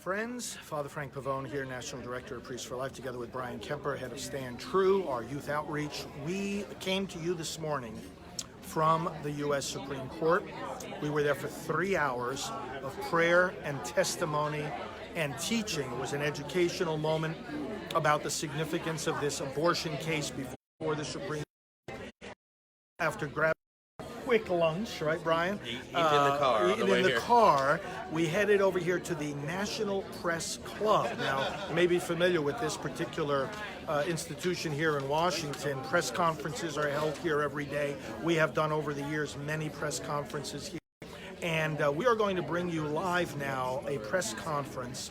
Friends, Father Frank Pavone here, National Director of Priests for Life, together with Brian Kemper, head of Stand True, our youth outreach. We came to you this morning from the U.S. Supreme Court. We were there for 3 hours of prayer and testimony and teaching. It was an educational moment about the significance of this abortion case before the Supreme Court. After grabbing quick lunch, right, Brian? Eat in the car. Eating in the car. We headed over here to the National Press Club. Now, you may be familiar with this particular institution here in Washington. Press conferences are held here every day. We have done over the years many press conferences here. And we are going to bring you live now a press conference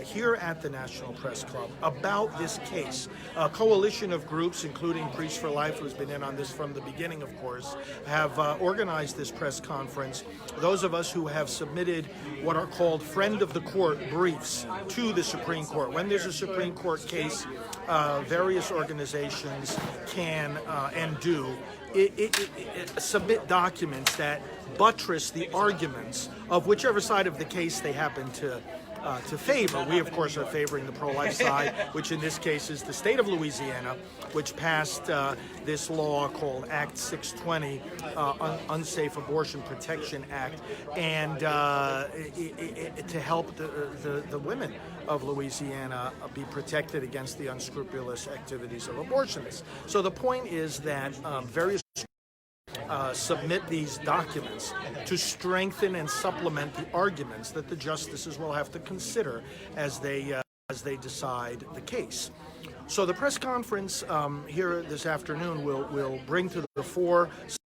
here at the National Press Club about this case. A coalition of groups, including Priests for Life, who's been in on this from the beginning, of course, have organized this press conference. Those of us who have submitted what are called Friend of the Court briefs to the Supreme Court. When there's a Supreme Court case, various organizations can and do submit documents that buttress the arguments of whichever side of the case they happen to favor. We, of course, are favoring the pro-life side, which in this case is the state of Louisiana, which passed this law called Act 620, Unsafe Abortion Protection Act, and to help the women of Louisiana be protected against the unscrupulous activities of abortionists. So the point is that various submit these documents to strengthen and supplement the arguments that the justices will have to consider as they decide the case. So the press conference here this afternoon will bring to the fore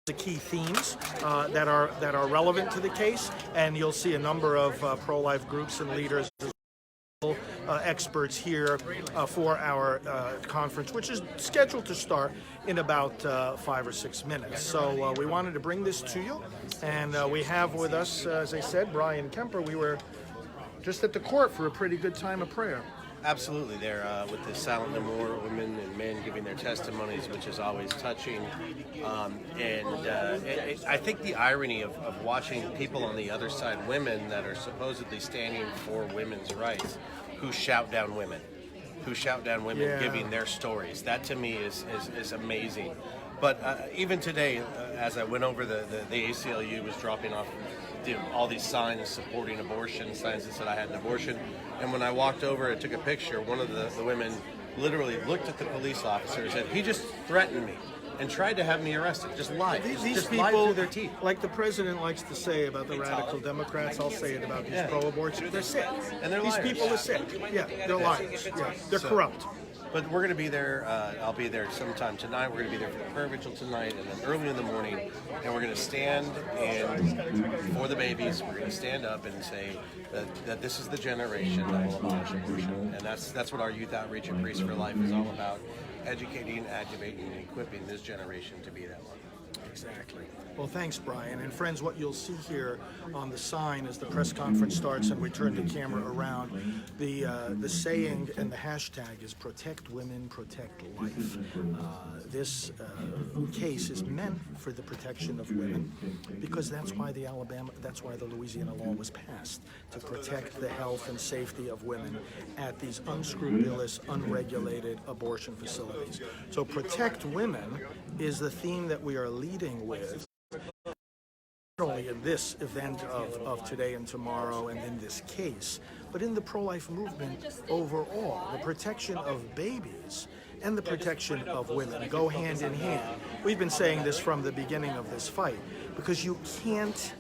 the key themes that are relevant to the case, and you'll see a number of pro-life groups and leaders, experts here for our conference, which is scheduled to start in about 5 or 6 minutes. So we wanted to bring this to you, and we have with us, as I said, Brian Kemper. We were just at the court for a pretty good time of prayer. Absolutely, there with the silent no more women and men giving their testimonies, which is always touching. I think the irony of watching people on the other side, women that are supposedly standing for women's rights, who shout down women, giving their stories. That to me is amazing. But even today, as I went over the ACLU was dropping off all these signs supporting abortion, signs that said I had an abortion. And when I walked over and took a picture, one of the women literally looked at the police officer and said, "He just threatened me and tried to have me arrested." Just lied. These people, lied through their teeth. Like the president likes to say about the radical Democrats, I'll say it about these pro-abortion. They're sick. And they're these liars. people are sick. Yeah, they're liars. Yeah, they're corrupt. But we're going to be there. I'll be there sometime tonight. We're going to be there for the prayer vigil tonight, and then early in the morning, and we're going to stand and for the babies. We're going to stand up and say that this is the generation that will abolish abortion, and that's what our youth outreach at Priests for Life is all about: educating, activating, and equipping this generation to be that one. Exactly. Well, thanks, Brian. And friends, what you'll see here on the sign as the press conference starts and we turn the camera around, the saying and the hashtag is "Protect Women, Protect Life." This case is meant for the protection of women because that's why the Louisiana law was passed, to protect the health and safety of women at these unscrupulous, unregulated abortion facilities. So protect women is the theme that we are leading with, not only in this event of today and tomorrow and in this case, but in the pro-life movement overall. The protection of babies and the protection of women go hand in hand. We've been saying this from the beginning of this fight, because you can't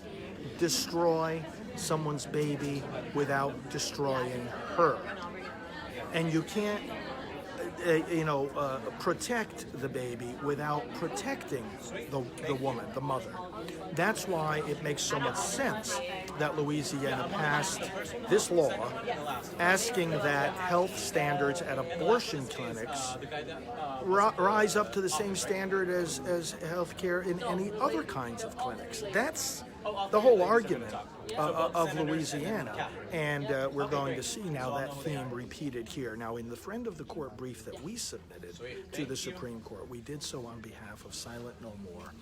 destroy someone's baby without destroying her. And you can't protect the baby without protecting the woman, the mother. That's why it makes so much sense that Louisiana passed this law asking that health standards at abortion clinics rise up to the same standard as health care in any other kinds of clinics. That's the whole argument of Louisiana, and we're going to see now that theme repeated here. Now, in the Friend of the Court brief that we submitted to the Supreme Court, we did so on behalf of Silent No More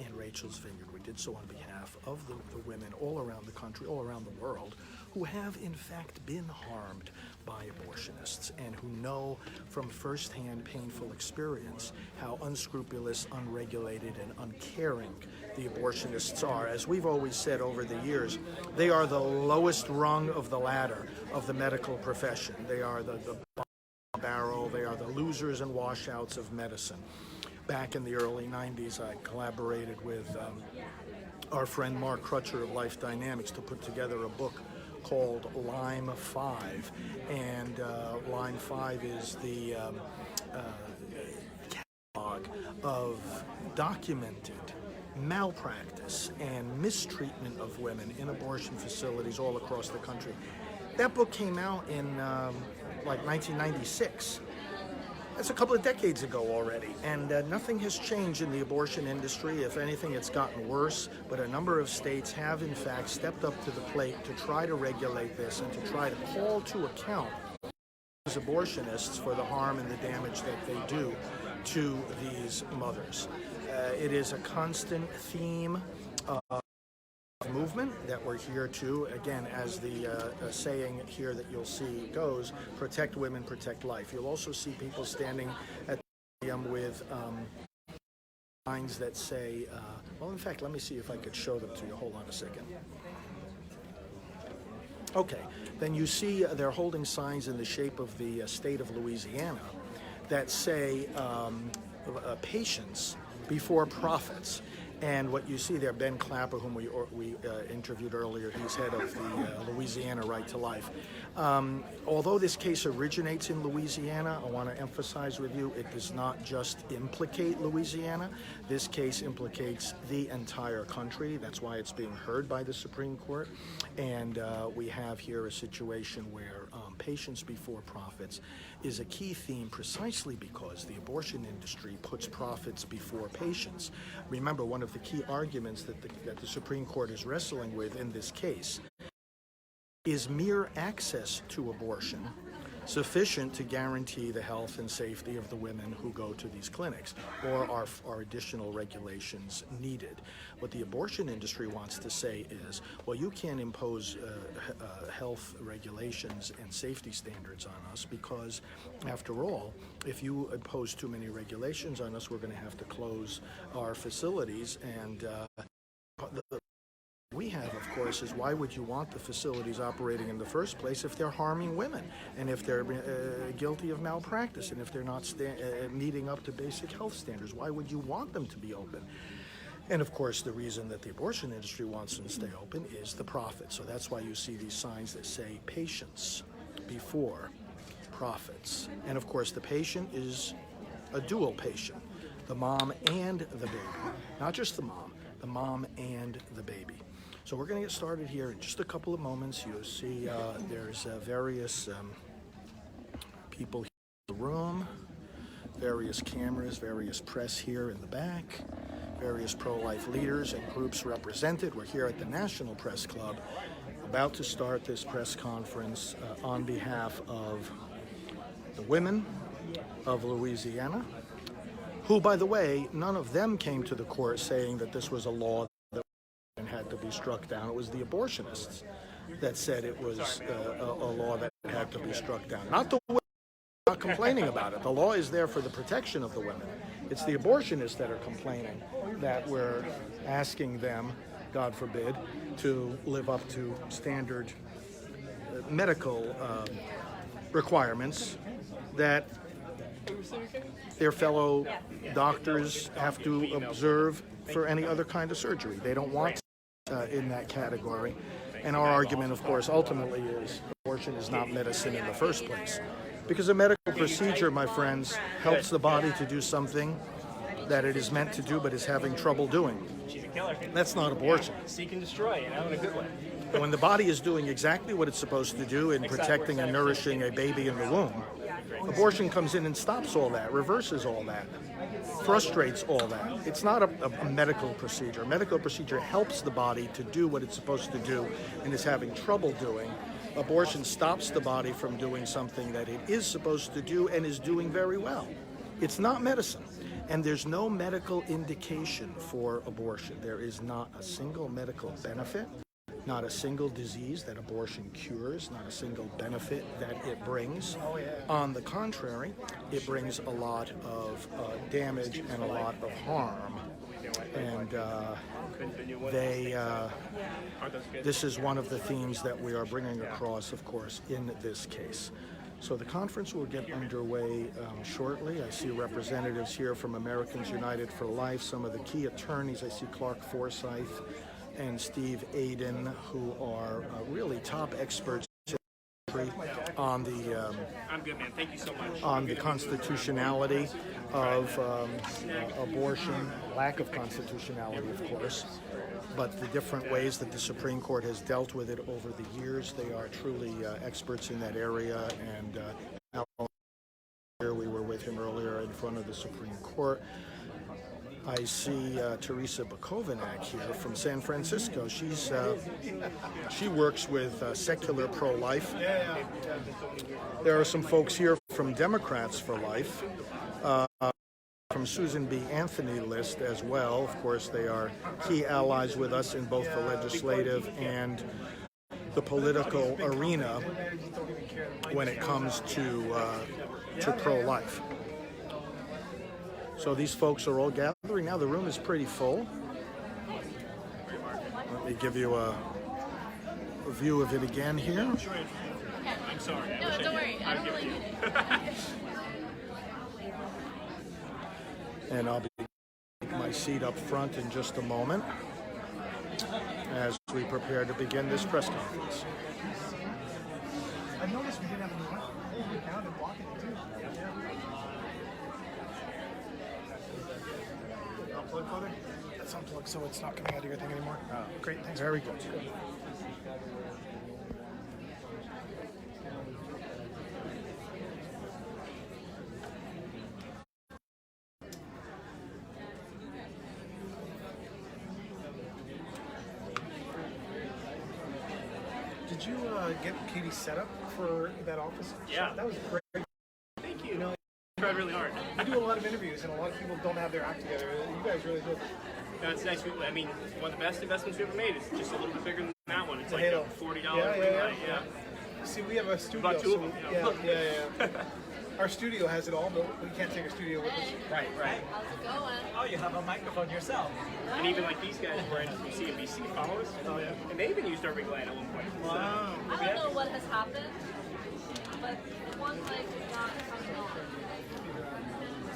and Rachel's Vineyard. We did so on behalf of the women all around the country, all around the world, who have in fact been harmed by abortionists and who know from firsthand painful experience how unscrupulous, unregulated, and uncaring the abortionists are. As we've always said over the years, they are the lowest rung of the ladder of the medical profession. They are the barrel, they are the losers and washouts of medicine. Back in the early 90s, I collaborated with our friend Mark Crutcher of Life Dynamics to put together a book called Lyme 5, and Lyme 5 is the catalog of documented malpractice and mistreatment of women in abortion facilities all across the country. That book came out in like 1996. That's a couple of decades ago already, and nothing has changed in the abortion industry. If anything, it's gotten worse, but a number of states have in fact stepped up to the plate to try to regulate this and to try to call to account these abortionists for the harm and the damage that they do to these mothers. It is a constant theme of movement that we're here to, again, as the saying here that you'll see goes, protect women, protect life. You'll also see people standing at the podium with signs that say, well, in fact, let me see if I could show them to you. Hold on a second. Okay, then you see they're holding signs in the shape of the state of Louisiana that say patience before profits. And what you see there, Ben Clapper, whom we interviewed earlier, he's head of the Louisiana Right to Life. Although this case originates in Louisiana, I want to emphasize with you, it does not just implicate Louisiana. This case implicates the entire country. That's why it's being heard by the Supreme Court. And we have here a situation where patience before profits is a key theme precisely because the abortion industry puts profits before patients. Remember, one of the key arguments that the Supreme Court is wrestling with in this case is mere access to abortion sufficient to guarantee the health and safety of the women who go to these clinics, or are additional regulations needed? What the abortion industry wants to say is, well, you can't impose health regulations and safety standards on us because, after all, if you impose too many regulations on us, we're going to have to close our facilities. And we have, of course, is why would you want the facilities operating in the first place if they're harming women, and if they're guilty of malpractice, and if they're not meeting up to basic health standards? Why would you want them to be open? And of course, the reason that the abortion industry wants them to stay open is the profit. So that's why you see these signs that say patience before profits. And of course, the patient is a dual patient, the mom and the baby, not just the mom and the baby. So we're going to get started here in just a couple of moments. You'll see there's various people here in the room, various cameras, various press here in the back, various pro-life leaders and groups represented. We're here at the National Press Club, about to start this press conference on behalf of the women of Louisiana, who, by the way, none of them came to the court saying that this was a law that had to be struck down. It was the abortionists that said it was a law that had to be struck down. Not the women, not complaining about it. The law is there for the protection of the women. It's the abortionists that are complaining that we're asking them, God forbid, to live up to standard medical requirements that their fellow doctors have to observe for any other kind of surgery. They don't want in that category. And our argument, of course, ultimately is abortion is not medicine in the first place. Because a medical procedure, my friends, helps the body to do something that it is meant to do but is having trouble doing. That's not abortion. Seek and destroy, in a good way. When the body is doing exactly what it's supposed to do in protecting and nourishing a baby in the womb, abortion comes in and stops all that, reverses all that, frustrates all that. It's not a medical procedure. A medical procedure helps the body to do what it's supposed to do and is having trouble doing. Abortion stops the body from doing something that it is supposed to do and is doing very well. It's not medicine. And there's no medical indication for abortion. There is not a single medical benefit not a single disease that abortion cures, not a single benefit that it brings. On the contrary, it brings a lot of damage and a lot of harm. And this is one of the themes that we are bringing across, of course, in this case. So the conference will get underway shortly. I see representatives here from Americans United for Life, some of the key attorneys. I see Clark Forsyth and Steve Aiden, who are really top experts on the I'm good, man. Thank you so much. on the constitutionality of abortion, lack of constitutionality, of course, but the different ways that the Supreme Court has dealt with it over the years. They are truly experts in that area, and here we were with him earlier in front of the Supreme Court. I see Teresa Bukovinak here from San Francisco. She works with Secular Pro-Life. There are some folks here from Democrats for Life, from Susan B. Anthony list as well. Of course, they are key allies with us in both the legislative and the political arena when it comes to pro-life. So these folks are all gathering now. The room is pretty full. Let me give you a view of it again here. I'm sorry. No, don't worry. I don't really need it. And I'll be taking my seat up front in just a moment as we prepare to begin this press conference. I noticed we didn't have any holding down and blocking it too. Unplug photo? That's unplugged, so it's not coming out of your thing anymore. Oh, great, thanks. Very good. Did you get Katie set up for that office? Yeah. That was great. Thank you. You know, I tried really hard. I do a lot of interviews, and a lot of people don't have their act together. You guys really did. No, it's nice. I mean, one of the best investments we ever made is just a little bit bigger than that one. It's like Halo. $40 Yeah, ring yeah, light. yeah. See, we have a studio. About two of so them, yeah. Our studio has it all, but we can't take our studio with us. Right. How's it going? Oh, you have a microphone yourself. And even like these guys were in CNBC followers. Oh, yeah. And they even used our ring light at one point. Wow. I don't know what has happened, but one light is not coming on.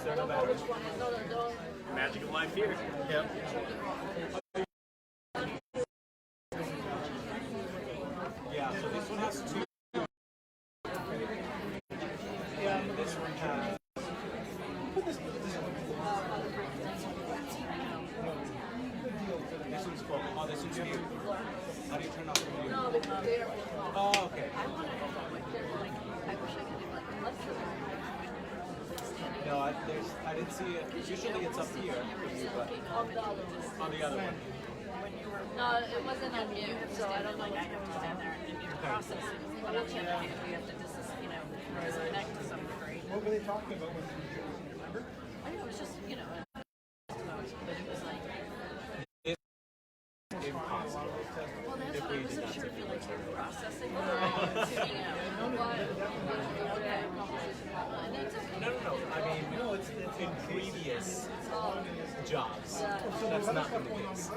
I don't know which one is. No, don't. Magic of live theater. Yep. Yeah, so this one has two. Yeah, this one has. This one's full. Oh, this one's mute. How do you turn off the mute? No, because they're. Oh, okay. I want to know like they're like. I wish I could do like a lecture. No, I didn't see it. Usually it's up here for you, but On the other one. on the other one. No, it wasn't on mute, so I don't know what's going on. But on the other hand, we have to disconnect to some degree. What were they talking about when you remember? I know, it's just, but it was like, Impossible. well, that's what I wasn't sure if you like started processing or, No. I mean, no, it's in previous jobs. That's not been the case.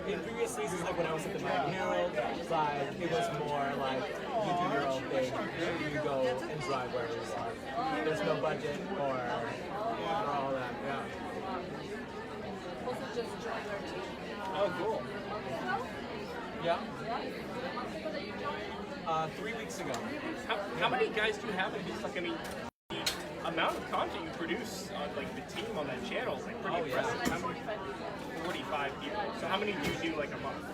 In previous seasons, like when I was at the Miami Herald, like it was more like you do your own thing, you go and drive wherever you want. There's no budget or all that. Yeah. Oh, cool. Yeah. 3 weeks ago. How many guys do you have in this? Like, I mean, the amount of content you produce on like the team on that channel is like pretty impressive. How many? 45 people. So how many do you do like a month?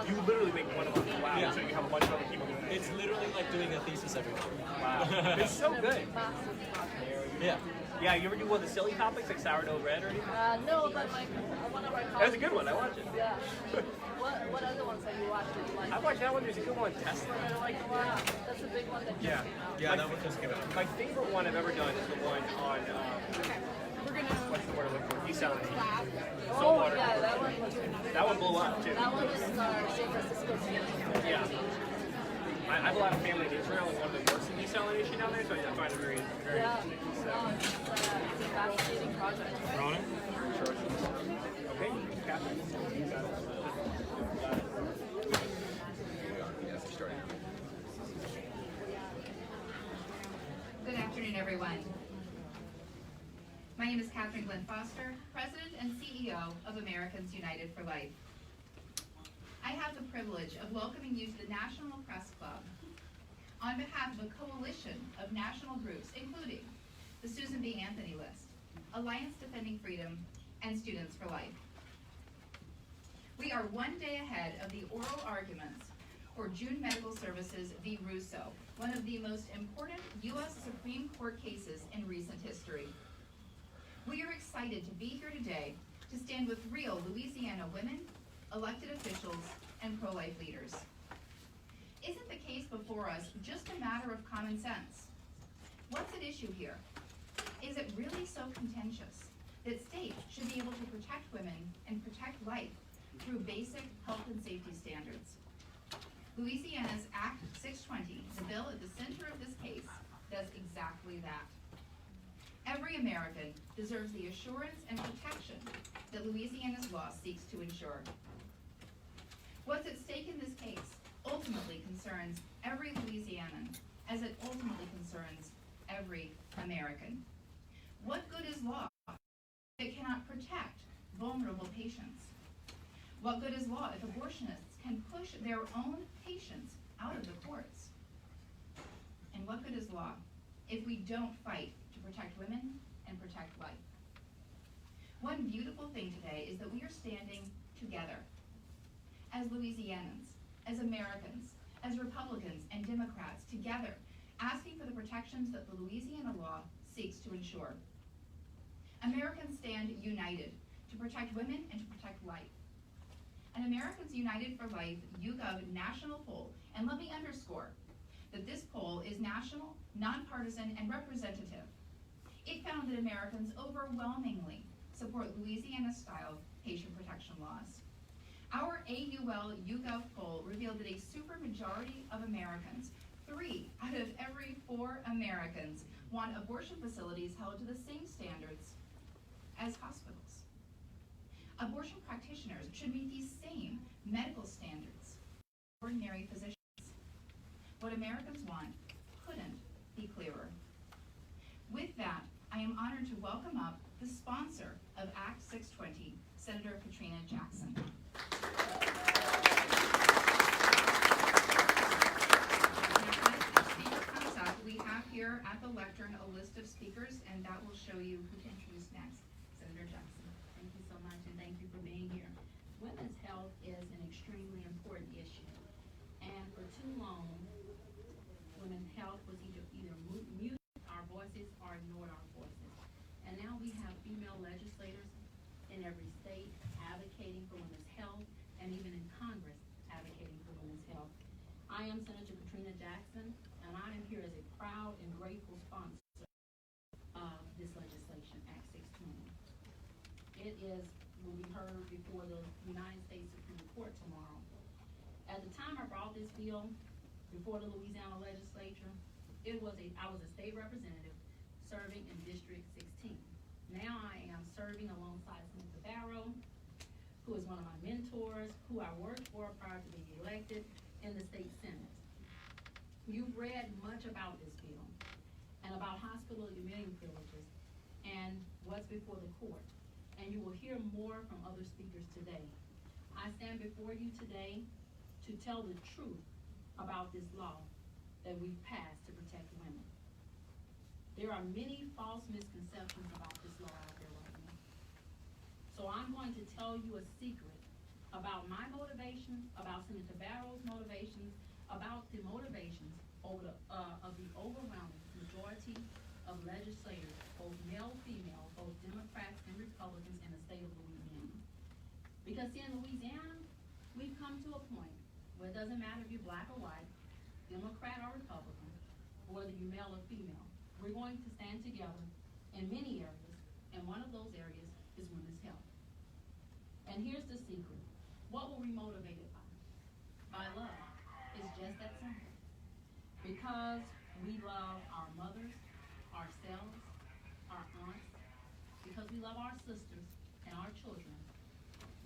You literally make one a month. Wow. Yeah. So you have a bunch of other people doing it. It's literally like doing a thesis every month. Wow. It's so good. Yeah. Yeah, you ever do one of the silly topics like sourdough bread or anything? No, but like one of our colleagues. That's a good one. I watch it. Yeah. What other ones have you watched that you like? I watched that one. There's a good one, Tesla, that I like a lot. That's a big one that Yeah. Yeah, that one just came out. My favorite one I've ever done is the one on what's the word I'm looking for? Desalination. Oh, Saltwater. yeah, That one blew up too. that one is San Francisco State. Yeah. I have a lot of family in Israel, and one of them works in desalination down there, so I find it very Yeah, interesting. So, it's a fascinating project. Ronan? okay, Catherine. You got it. Good afternoon, everyone. My name is Catherine Glenn Foster, President and CEO of Americans United for Life. I have the privilege of welcoming you to the National Press Club on behalf of a coalition of national groups, including the Susan B. Anthony List, Alliance Defending Freedom, and Students for Life. We are one day ahead of the oral arguments for June Medical Services v. Russo, one of the most important U.S. Supreme Court cases in recent history. We are excited to be here today to stand with real Louisiana women, elected officials, and pro-life leaders. Isn't the case before us just a matter of common sense? What's at issue here? Is it really so contentious that states should be able to protect women and protect life through basic health and safety standards? Louisiana's Act 620, the bill at the center of this case, does exactly that. Every American deserves the assurance and protection that Louisiana's law seeks to ensure. What's at stake in this case ultimately concerns every Louisianan, as it ultimately concerns every American. What good is law that cannot protect vulnerable patients? What good is law if abortionists can push their own patients out of the courts? And what good is law if we don't fight to protect women and protect life? One beautiful thing today is that we are standing together as Louisianans, as Americans, as Republicans and Democrats, together asking for the protections that the Louisiana law seeks to ensure. Americans stand united to protect women and to protect life. An Americans United for Life YouGov national poll, and let me underscore that this poll is national, nonpartisan, and representative. It found that Americans overwhelmingly support Louisiana-style patient protection laws. Our AUL YouGov poll revealed that a supermajority of Americans, 3 out of every 4 Americans, want abortion facilities held to the same standards as hospitals. Abortion practitioners should meet these same medical standards as ordinary physicians. What Americans want couldn't be clearer. With that, I am honored to welcome up the sponsor of Act 620, Senator Katrina Jackson. We have here at the lectern a list of speakers, and that will show you who to introduce next. Senator Jackson. Thank you so much, and thank you for being here. Women's health is an extremely important issue, and for too long, women's health was either muted our voices or ignored our voices. And now we have female legislators in every state advocating for women's health, and even in Congress advocating for women's health. I am Senator Katrina Jackson, and I am here as a proud and grateful sponsor of this legislation, Act 620. It will be heard before the United States Supreme Court tomorrow. At the time I brought this bill before the Louisiana legislature, I was a state representative serving in District 16. Now I am serving alongside Samantha Barrow, who is one of my mentors, who I worked for prior to being elected in the state Senate. You've read much about this bill and about hospital admitting privileges and what's before the court. And you will hear more from other speakers today. I stand before you today to tell the truth about this law that we've passed to protect women. There are many false misconceptions about this law out there right now. So I'm going to tell you a secret about my motivation, about Senator Barrow's motivations, about the motivations of the overwhelming majority of legislators, both male, female, both Democrats and Republicans in the state of Louisiana. Because in Louisiana, we've come to a point where it doesn't matter if you're black or white, Democrat or Republican, whether you're male or female. We're going to stand together in many areas And one of those areas is women's health. And here's the secret. What were we motivated by? By love. It's just that simple. Because we love our mothers, ourselves, our aunts, because we love our sisters and our children,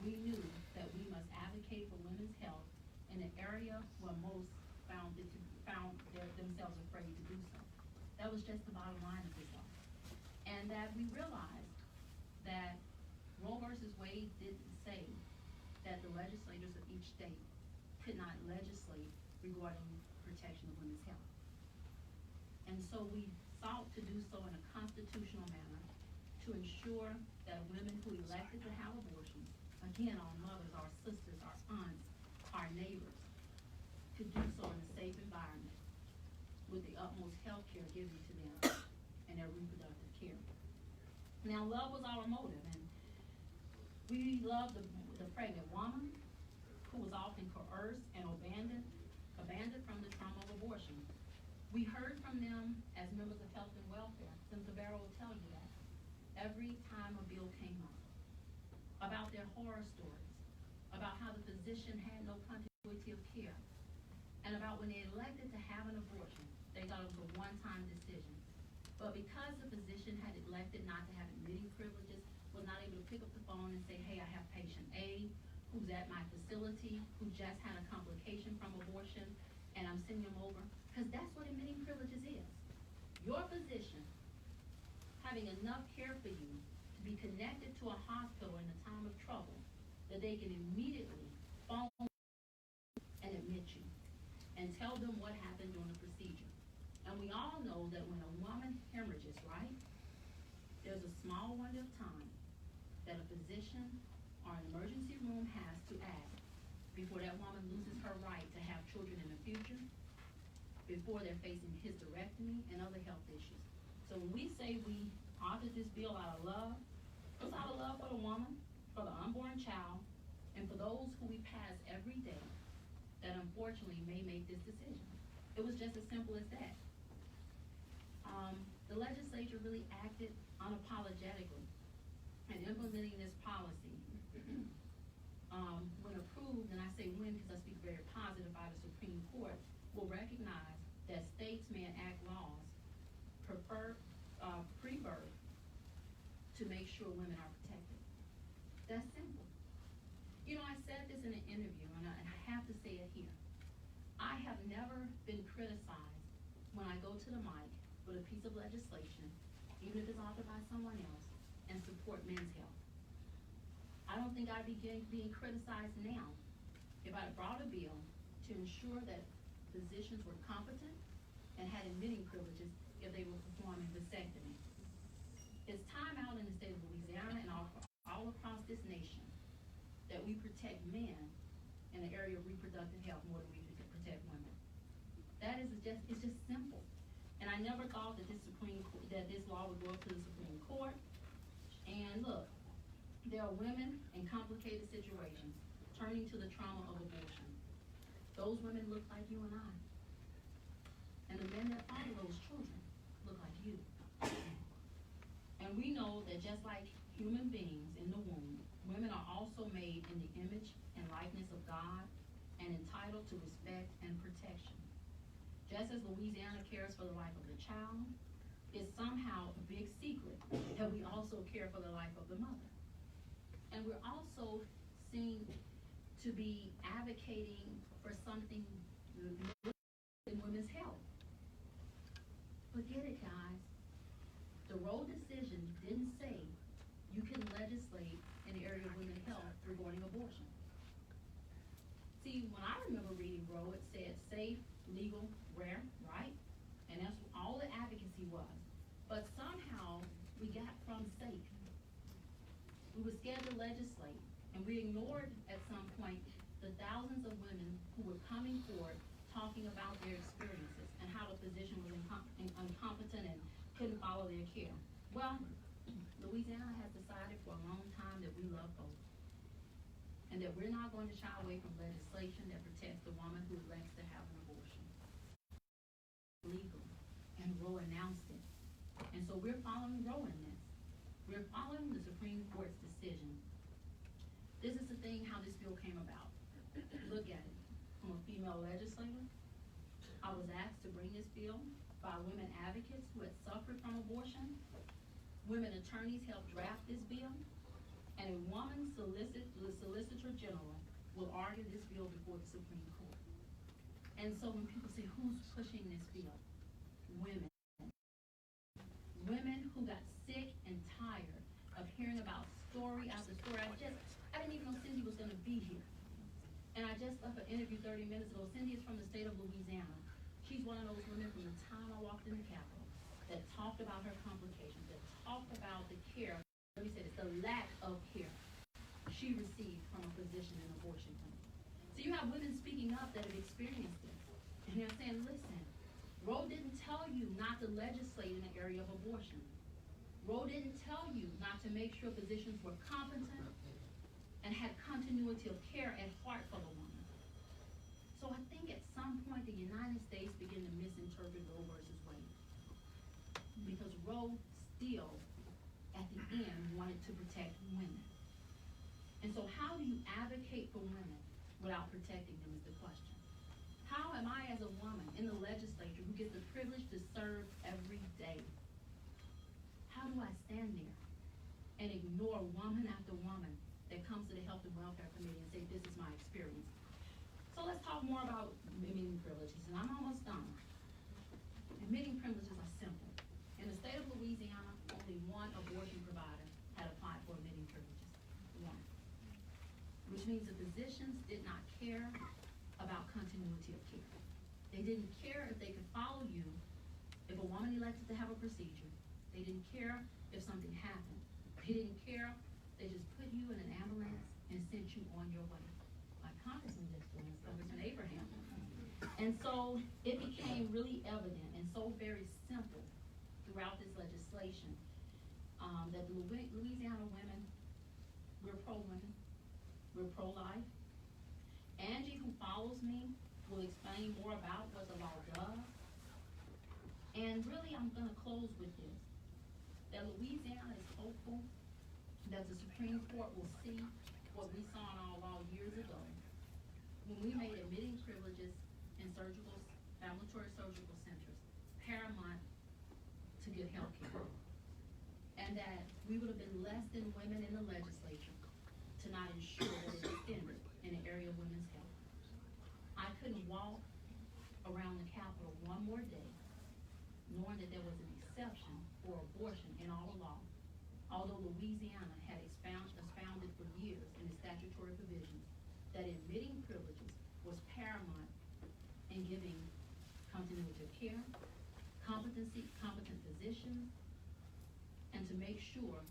we knew that we must advocate for women's health in an area where most found themselves afraid to do so. That was just the bottom line of this law. And that we realized that Roe versus Wade didn't say that the legislators of each state could not legislate regarding protection of women's health. And so we sought to do so in a constitutional manner to ensure that women who elected to have abortions, again, our mothers, our sisters, our aunts, our neighbors, could do so in a safe environment with the utmost health care given to them and their reproductive care. Now, love was our motive, and we loved the pregnant woman who was often coerced and abandoned from the trauma of abortion. We heard from them as members of health and welfare. Senator Barrow will tell you that every time a bill came up, about their horror stories, about how the physician had no continuity of care, and about when they elected to have an abortion, they thought it was a one-time decision. But because the physician had elected not to have admitting privileges, was not able to pick up the phone and say, hey, I have patient A who's at my facility, who just had a complication from abortion, and I'm sending them over. Because that's what admitting privileges is. Your physician having enough care for you to be connected to a hospital in a time of trouble, that they can immediately phone and admit you and tell them what happened during the procedure. And we all know that when a woman hemorrhages, right, there's a small window of time that a physician or an emergency room has to act before that woman loses her right to have children in the future, before they're facing hysterectomy and other health issues. So when we say we authored this bill out of love, it's out of love for the woman, for the unborn child, and for those who we pass every day that unfortunately may make this decision. It was just as simple as that. The legislature really acted unapologetically in implementing this policy. When approved, and I say when because I speak very positive by the Supreme Court, will recognize that states may enact laws pre-birth to make sure women are protected. That's simple. You know, I said this in an interview, and I have to say it here. I have never been criticized when I go to the mic with a piece of legislation, even if it's authored by someone else, and support men's health. I don't think I'd be being criticized now if I brought a bill to ensure that physicians were competent and had admitting privileges if they were performing vasectomy. It's time out in the state of Louisiana and all across this nation that we protect men in the area of reproductive health more than we protect women. It's just simple. And I never thought that this law would go up to the Supreme Court. And look, there are women in complicated situations turning to the trauma of abortion. Those women look like you and I. And the men that father those children look like you. And we know that just like human beings in the womb, women are also made in the image and likeness of God and entitled to respect and protection. Just as Louisiana cares for the life of the child, it's somehow a big secret that we also care for the life of the mother. And we're also seen to be advocating for something in women's health. Forget it, guys. The Roe decision didn't say you can legislate in the area of women's health regarding abortion. See, when I remember reading Roe, it said safe, legal, rare, right? And that's what all the advocacy was. But somehow we got from safe. We were scared to legislate, and we ignored at some point the thousands of women who were coming forward talking about their experiences and how the physician was incompetent and couldn't follow their care. Well, Louisiana has decided for a long time that we love both, and that we're not going to shy away from legislation that protects the woman who elects to have an abortion. Legal, and Roe announced it. And so we're following Roe in this. We're following the Supreme Court's decision. This is the thing how this bill came about. Look at it. I'm a female legislator. I was asked to bring this bill by women advocates who had suffered from abortion. Women attorneys helped draft this bill, and a woman the Solicitor General will argue this bill before the Supreme Court. And so when people say, who's pushing this bill? Women. Women who got sick and tired of hearing about story after story. I didn't even know Cindy was gonna be here. And I just left an interview 30 minutes ago. Cindy is from the state of Louisiana. She's one of those women from the time I walked in the Capitol that talked about her complications, that talked about the care, let me say this, the lack of care she received from a physician in abortion clinic. So you have women speaking up that have experienced this. And they're saying, listen, Roe didn't tell you not to legislate in the area of abortion. Roe didn't tell you not to make sure physicians were competent and had continuity of care at heart for the woman. So I think at some point the United States began to misinterpret Roe versus Wade. Because Roe still, at the end, wanted to protect women. And so how do you advocate for women without protecting them is the question. How am I as a woman in the legislature who gets the privilege to serve every day? How do I stand there and ignore woman after woman that comes to the Health and Welfare Committee and say, this is my experience? So let's talk more about admitting privileges, and I'm almost done. Admitting privileges are simple. In the state of Louisiana, only one abortion provider had applied for admitting privileges, one. Which means the physicians did not care about continuity of care. They didn't care if they could follow you if a woman elected to have a procedure. They didn't care if something happened. They didn't care. They just put you in an ambulance and sent you on your way. Like Congressman just doing, Congressman Abraham. And so it became really evident and so very simple throughout this legislation that the Louisiana women, we're pro-women, we're pro-life. Angie, who follows me, will explain more about what the law does. And really, I'm gonna close with this, that Louisiana is hopeful that the Supreme Court will see what we saw in our law years ago, when we made admitting privileges in ambulatory surgical centers paramount to get health care. And that we would have been less than women in the legislature to not ensure that it extended in the area of women's health. I couldn't walk around the Capitol one more day knowing that there was an exception for abortion in our law, although Louisiana had expounded for years in the statutory provisions that admitting privileges was paramount in giving continuity of care, competent physicians, and to make sure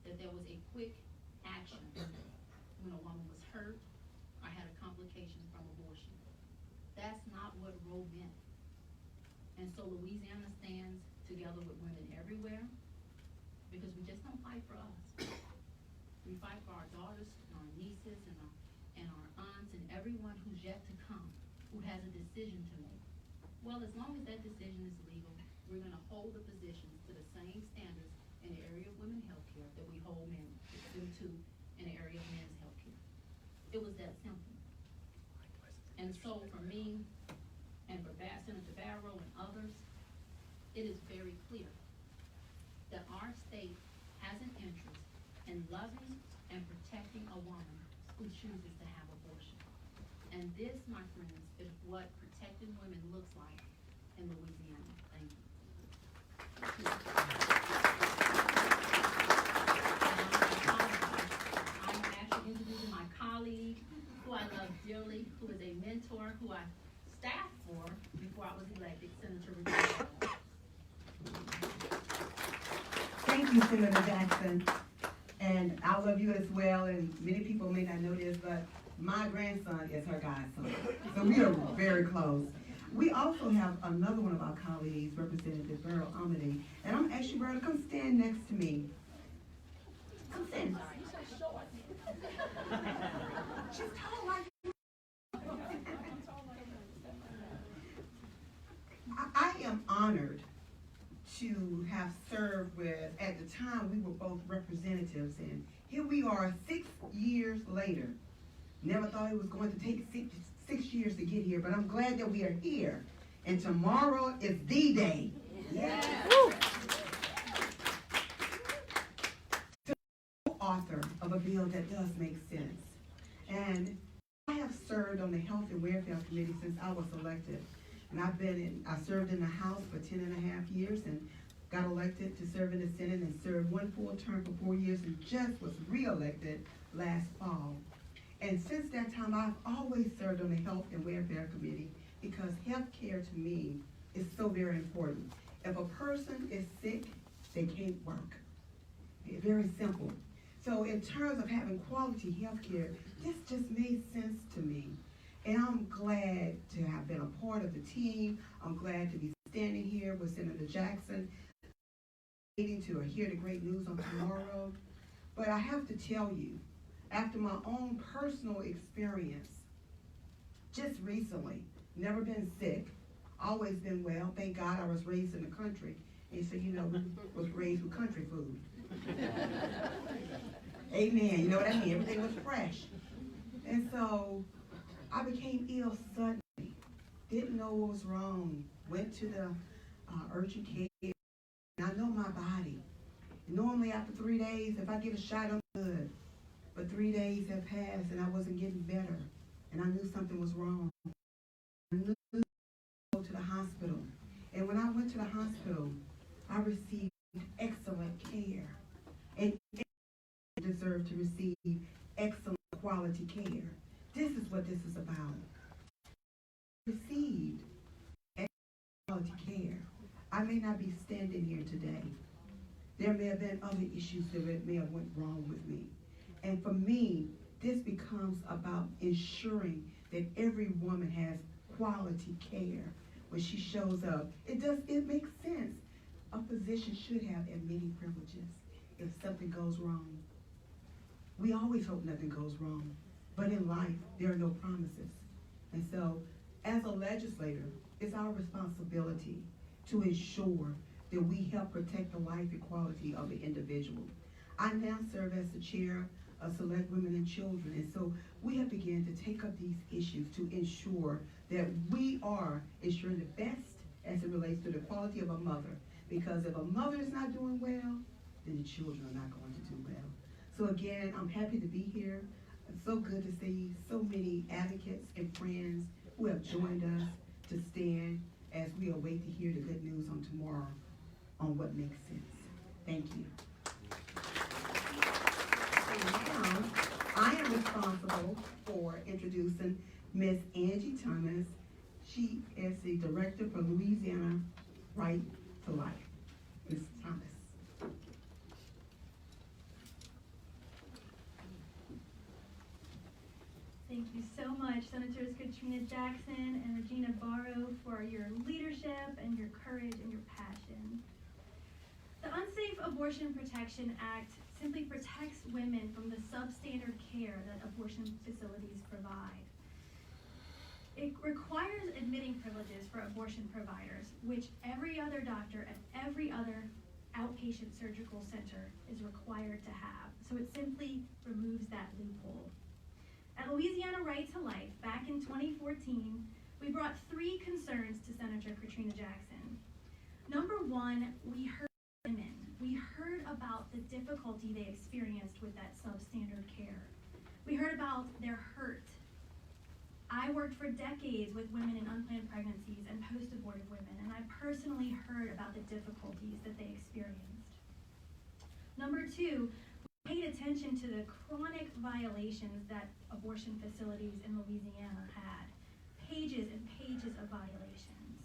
that there was a quick action when a woman was hurt or had a complication from abortion. That's not what Roe meant. And so Louisiana stands together with women everywhere, because we just don't fight for us. We fight for our daughters and our nieces and our aunts and everyone who's yet to come, who has a decision to make. Well, as long as that decision is legal, we're gonna hold the physicians to the same standards in the area of women's health care that we hold them to in the area of men's health care. It was that simple. And so for me, and for Senator Barrow and others, it is very clear that our state has an interest in loving and protecting a woman who chooses to have abortion. And this, my friends, is what protecting women looks like in Louisiana. Thank you. I'm actually introducing my colleague, who I love dearly, who is a mentor, who I staffed for before I was elected, Senator Richard. Thank you, Senator Jackson. And I love you as well, and many people may not know this, but my grandson is her godson. So we are very close. We also have another one of our colleagues, Representative Beryl Amity, and I'm asking Beryl to come stand next to me. Come stand. She's tall like I am honored to have served with, at the time, we were both representatives, and here we are 6 years later. Never thought it was going to take six years to get here, but I'm glad that we are here. And tomorrow is the day. Yes. Author of a bill that does make sense. And I have served on the Health and Welfare Committee since I was elected. And I served in the House for 10.5 years and got elected to serve in the Senate and served one full term for 4 years and just was reelected last fall. And since that time, I've always served on the Health and Welfare Committee because health care to me is so very important. If a person is sick, they can't work. It's very simple. So in terms of having quality health care, this just made sense to me. And I'm glad to have been a part of the team. I'm glad to be standing here with Senator Jackson, waiting to hear the great news on tomorrow. But I have to tell you, after my own personal experience, just recently, never been sick, always been well. Thank God I was raised in the country. And so, you know, was raised with country food. Amen. You know what I mean? Everything was fresh. And so I became ill suddenly. Didn't know what was wrong. Went to the urgent care. And I know my body. Normally after 3 days, if I get a shot, I'm good. But 3 days had passed and I wasn't getting better. And I knew something was wrong. I knew to go to the hospital. And when I went to the hospital, I received excellent care. And I deserve to receive excellent quality care. This is what this is about. Received excellent quality care. I may not be standing here today. There may have been other issues that may have went wrong with me. And for me, this becomes about ensuring that every woman has quality care when she shows up. It makes sense. A physician should have admitting privileges if something goes wrong. We always hope nothing goes wrong, but in life, there are no promises. And so, as a legislator, it's our responsibility to ensure that we help protect the life equality of the individual. I now serve as the chair of Select Women and Children, and so we have begun to take up these issues to ensure that we are ensuring the best as it relates to the quality of a mother. Because if a mother is not doing well, then the children are not going to do well. So again, I'm happy to be here. It's so good to see so many advocates and friends who have joined us to stand as we await to hear the good news on tomorrow on what makes sense. Thank you. And now, I am responsible for introducing Ms. Angie Thomas. She is the director for Louisiana Right to Life. Ms. Thomas. Thank you so much, Senators Katrina Jackson and Regina Barrow, for your leadership and your courage and your passion. The Unsafe Abortion Protection Act simply protects women from the substandard care that abortion facilities provide. It requires admitting privileges for abortion providers, which every other doctor at every other outpatient surgical center is required to have. So it simply removes that loophole. At Louisiana Right to Life, back in 2014, we brought 3 concerns to Senator Katrina Jackson. Number 1, we heard women. We heard about the difficulty they experienced with that substandard care. We heard about their hurt. I worked for decades with women in unplanned pregnancies and post-abortive women, and I personally heard about the difficulties that they experienced. Number 2, paid attention to the chronic violations that abortion facilities in Louisiana had. Pages and pages of violations.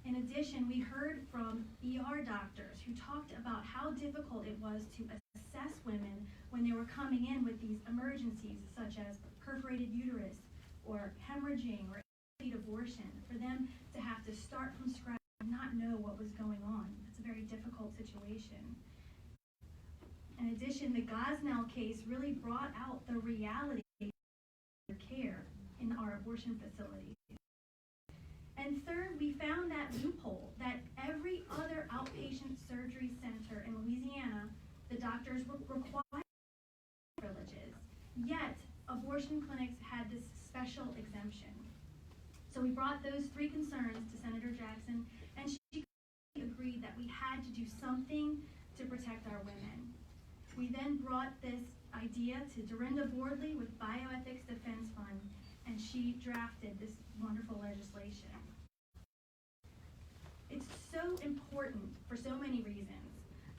In addition, we heard from ER doctors who talked about how difficult it was to assess women when they were coming in with these emergencies, such as perforated uterus or hemorrhaging or incomplete abortion, for them to have to start from scratch and not know what was going on. It's a very difficult situation. In addition, the Gosnell case really brought out the reality of care in our abortion facilities. And third, we found that loophole that every other outpatient surgery center in Louisiana, the doctors were required privileges. Yet, abortion clinics had this special exemption. So we brought those three concerns to Senator Jackson, and she agreed that we had to do something to protect our women. We then brought this idea to Dorinda Bordley with Bioethics Defense Fund, and she drafted this wonderful legislation. It's so important for so many reasons.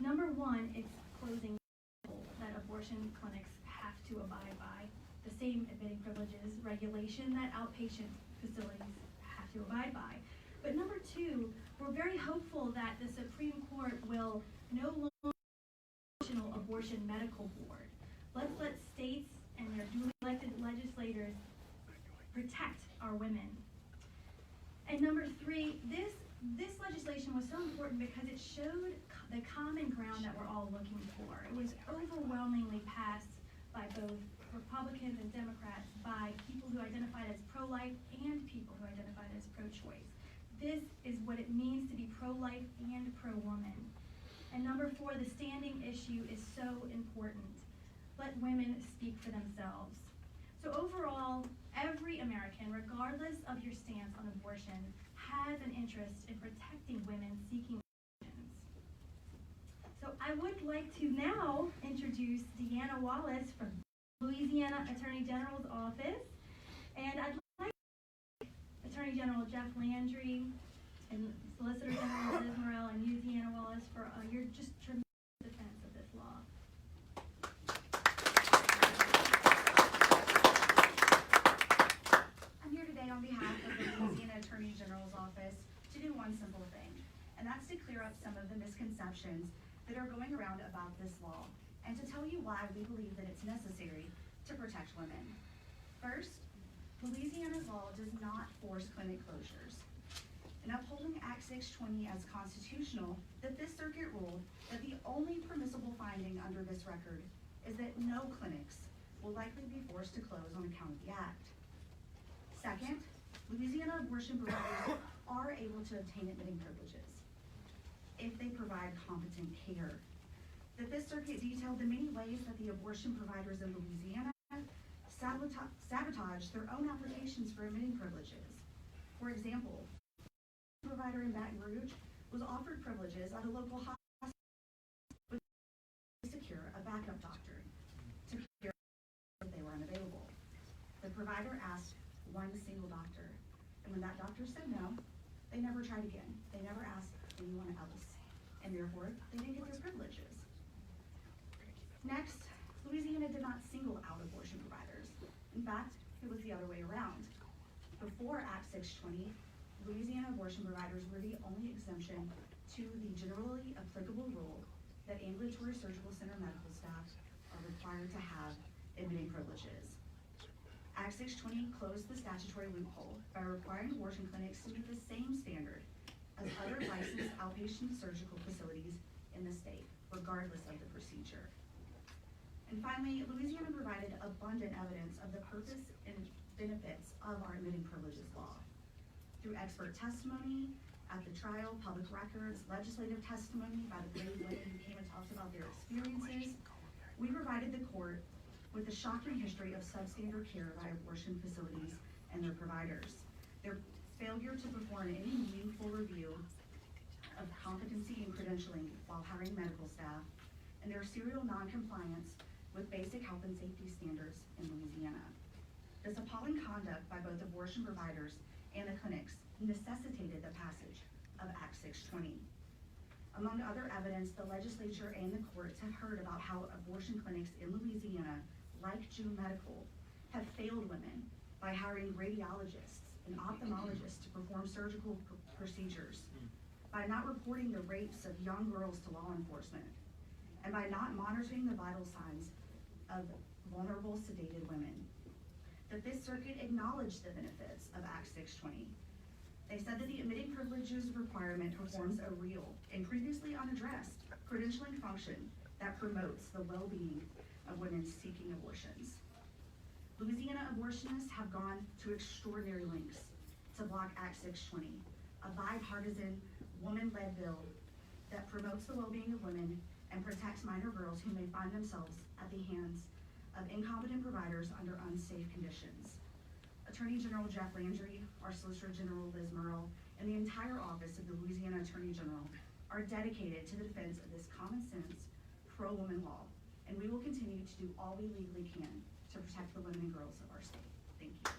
Number one, it's closing that abortion clinics have to abide by, the same admitting privileges regulation that outpatient facilities have to abide by. But number two, we're very hopeful that the Supreme Court will no longer National Abortion Medical Board. Let's let states and their duly elected legislators protect our women. And number three, this legislation was so important because it showed the common ground that we're all looking for. It was overwhelmingly passed by both Republicans and Democrats, by people who identified as pro-life and people who identified as pro-choice. This is what it means to be pro-life and pro-woman. And number four, the standing issue is so important. Let women speak for themselves. So overall, every American, regardless of your stance on abortion, has an interest in protecting women seeking abortions. So I would like to now introduce Deanna Wallace from Louisiana Attorney General's office. And I'd like Attorney General Jeff Landry and Solicitor General Liz Morrell and you, Deanna Wallace, for your just tremendous defense of this law. I'm here today on behalf of the Louisiana Attorney General's office to do one simple thing, and that's to clear up some of the misconceptions that are going around about this law, and to tell you why we believe that it's necessary to protect women. First, Louisiana's law does not force clinic closures. In upholding Act 620 as constitutional, the Fifth Circuit ruled that the only permissible finding under this record is that no clinics will likely be forced to close on account of the act. Second, Louisiana abortion providers are able to obtain admitting privileges if they provide competent care. The Fifth Circuit detailed the many ways that the abortion providers in Louisiana sabotage their own applications for admitting privileges. For example, a provider in Baton Rouge was offered privileges at a local hospital to secure a backup doctor to care if they were unavailable. The provider asked one single doctor, and when that doctor said no, they never tried again. They never asked anyone else, and therefore they didn't get their privileges. Next, Louisiana did not single out abortion providers. In fact, it was the other way around. Before Act 620, Louisiana abortion providers were the only exemption to the generally applicable rule that ambulatory surgical center medical staff are required to have admitting privileges. Act 620 closed the statutory loophole by requiring abortion clinics to meet the same standard as other licensed outpatient surgical facilities in the state, regardless of the procedure. And finally, Louisiana provided abundant evidence of the purpose and benefits of our admitting privileges law. Through expert testimony at the trial, public records, legislative testimony by the brave women who came and talked about their experiences, we provided the court with a shocking history of substandard care by abortion facilities and their providers, their failure to perform any meaningful review of competency and credentialing while hiring medical staff, and their serial non-compliance with basic health and safety standards in Louisiana. This appalling conduct by both abortion providers and the clinics necessitated the passage of Act 620. Among other evidence, the legislature and the courts have heard about how abortion clinics in Louisiana, like June Medical, have failed women by hiring radiologists and ophthalmologists to perform surgical procedures, by not reporting the rapes of young girls to law enforcement, and by not monitoring the vital signs of vulnerable, sedated women. The Fifth Circuit acknowledged the benefits of Act 620. They said that the admitting privileges requirement performs a real and previously unaddressed credentialing function that promotes the well-being of women seeking abortions. Louisiana abortionists have gone to extraordinary lengths to to block Act 620, a bipartisan, woman-led bill that promotes the well-being of women and protects minor girls who may find themselves at the hands of incompetent providers under unsafe conditions. Attorney General Jeff Landry, our Solicitor General Liz Murrell, and the entire office of the Louisiana Attorney General are dedicated to the defense of this common sense, pro-woman law, and we will continue to do all we legally can to protect the women and girls of our state. Thank you.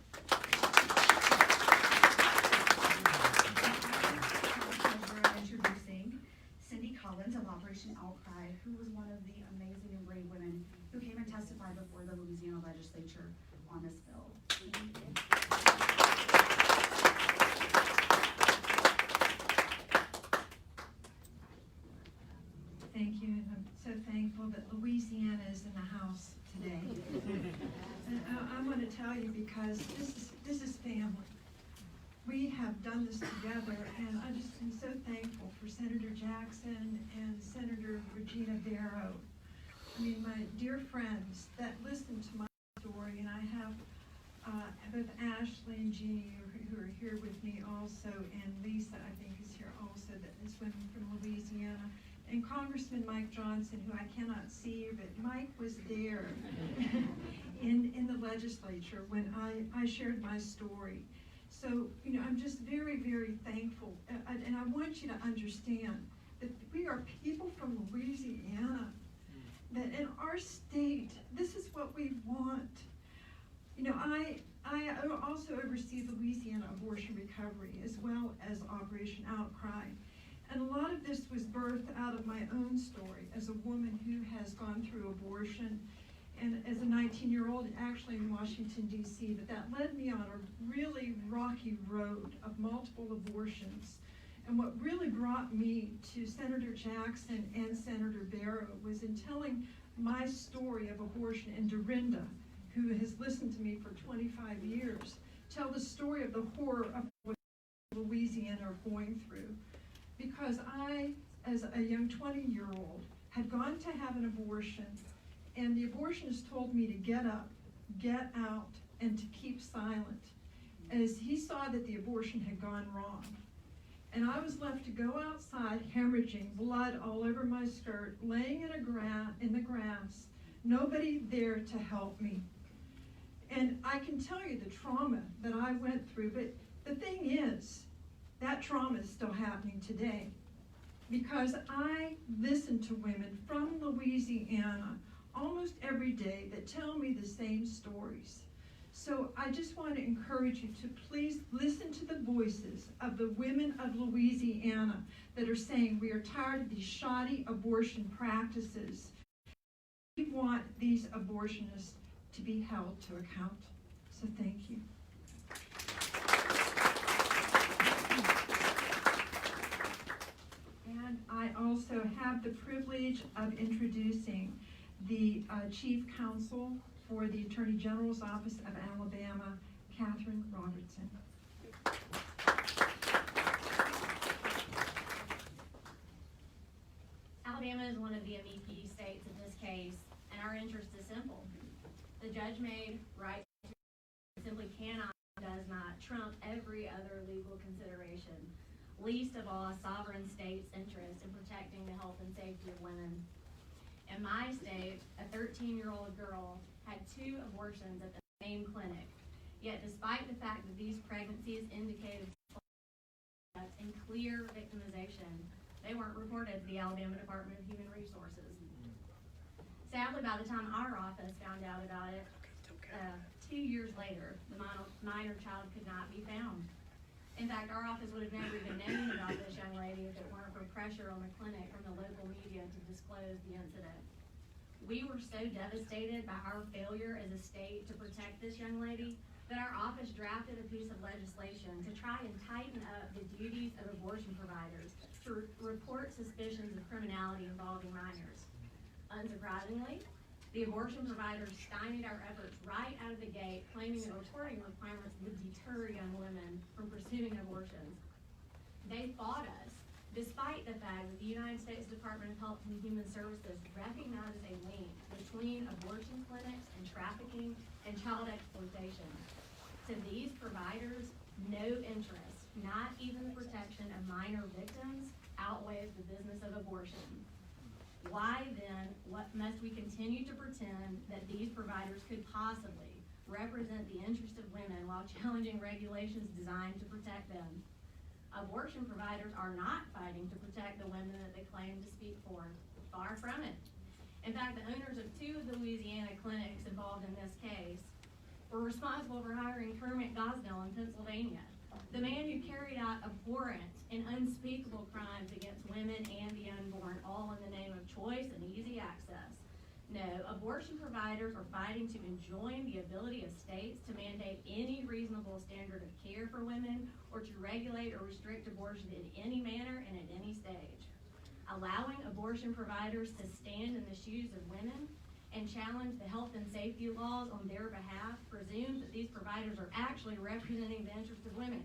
Introducing Cindy Collins of Operation Outcry, who was one of the amazing and brave women who came and testified before the Louisiana legislature on this bill. Thank you, and I'm so thankful that Louisiana is in the house today. And I want to tell you, because this is family. We have done this together, and I just am so thankful for Senator Jackson and Senator Regina Barrow. I mean, my dear friends that listen to my story, and I have both Ashley and Jeannie who are here with me also, and Lisa, I think, is here also, that is women from Louisiana. And Congressman Mike Johnson, who I cannot see, but Mike was there in the legislature when I shared my story. So, you know, I'm just very, very thankful. And I want you to understand that we are people from Louisiana, that in our state, this is what we want. You know, I also oversee Louisiana abortion recovery as well as Operation Outcry. And a lot of this was birthed out of my own story as a woman who has gone through abortion, and as a 19-year-old actually in Washington, D.C., but that led me on a really rocky road of multiple abortions. And what really brought me to Senator Jackson and Senator Barrow was in telling my story of abortion, and Dorinda, who has listened to me for 25 years, tell the story of the horror of what Louisiana are going through. Because I, as a young 20-year-old, had gone to have an abortion, and the abortionist told me to get up, get out, and to keep silent, as he saw that the abortion had gone wrong. And I was left to go outside, hemorrhaging, blood all over my skirt, laying in the grass, nobody there to help me. And I can tell you the trauma that I went through, but the thing is, that trauma is still happening today, because I listen to women from Louisiana almost every day that tell me the same stories. So I just want to encourage you to please listen to the voices of the women of Louisiana that are saying we are tired of these shoddy abortion practices. We want these abortionists to be held to account. So thank you. And I also have the privilege of introducing the Chief Counsel for the Attorney General's Office of Alabama, Catherine Robertson. Alabama is one of the MEP states in this case, and our interest is simple. The judge-made right simply cannot, does not trump every other legal consideration, least of all a sovereign state's interest in protecting the health and safety of women. In my state, a 13-year-old girl had 2 abortions at the same clinic, yet despite the fact that these pregnancies indicated and clear victimization, they weren't reported to the Alabama Department of Human Resources. Sadly, by the time our office found out about it, 2 years later, the minor child could not be found. In fact, our office would have never even known about this young lady if it weren't for pressure on the clinic from the local media to disclose the incident. We were so devastated by our failure as a state to protect this young lady that our office drafted a piece of legislation to try and tighten up the duties of abortion providers to report suspicions of criminality involving minors. Unsurprisingly, the abortion providers stymied our efforts right out of the gate, claiming that reporting requirements would deter young women from pursuing abortions. They fought us, despite the fact that the United States Department of Health and Human Services recognizes a link between abortion clinics and trafficking and child exploitation. To these providers, no interest, not even the protection of minor victims, outweighs the business of abortion. Why then, what must we continue to pretend that these providers could possibly represent the interest of women while challenging regulations designed to protect them? Abortion providers are not fighting to protect the women that they claim to speak for. Far from it. In fact, the owners of 2 of the Louisiana clinics involved in this case were responsible for hiring Kermit Gosnell in Pennsylvania, the man who carried out abhorrent and unspeakable crimes against women and the unborn, all in the name of choice and easy access. No, abortion providers are fighting to enjoin the ability of states to mandate any reasonable standard of care for women or to regulate or restrict abortion in any manner and at any stage. Allowing abortion providers to stand in the shoes of women and challenge the health and safety laws on their behalf presumes that these providers are actually representing the interests of women,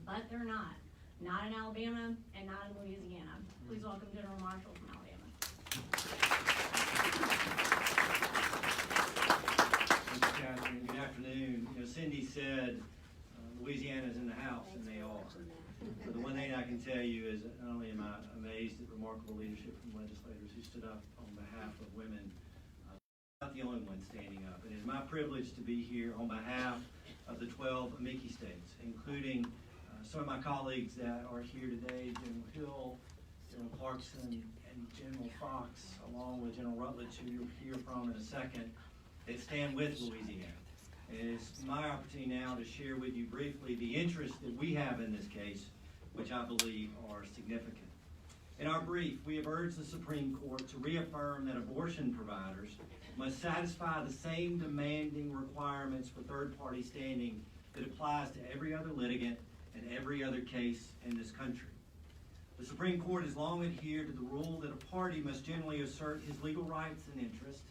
but they're not. Not in Alabama and not in Louisiana. Please welcome General Marshall from Alabama. Thank you, Catherine. Good afternoon. Cindy said Louisiana's in the house, and they are. But the one thing I can tell you is that not only am I amazed at remarkable leadership from legislators who stood up on behalf of women, not the only one standing up. It is my privilege to be here on behalf of the 12 amici states, including some of my colleagues that are here today, General Hill, General Clarkson, and General Fox, along with General Rutledge, who you'll hear from in a second, that stand with Louisiana. And it's my opportunity now to share with you briefly the interests that we have in this case, which I believe are significant. In our brief, we have urged the Supreme Court to reaffirm that abortion providers must satisfy the same demanding requirements for third-party standing that applies to every other litigant and every other case in this country. The Supreme Court has long adhered to the rule that a party must generally assert his legal rights and interests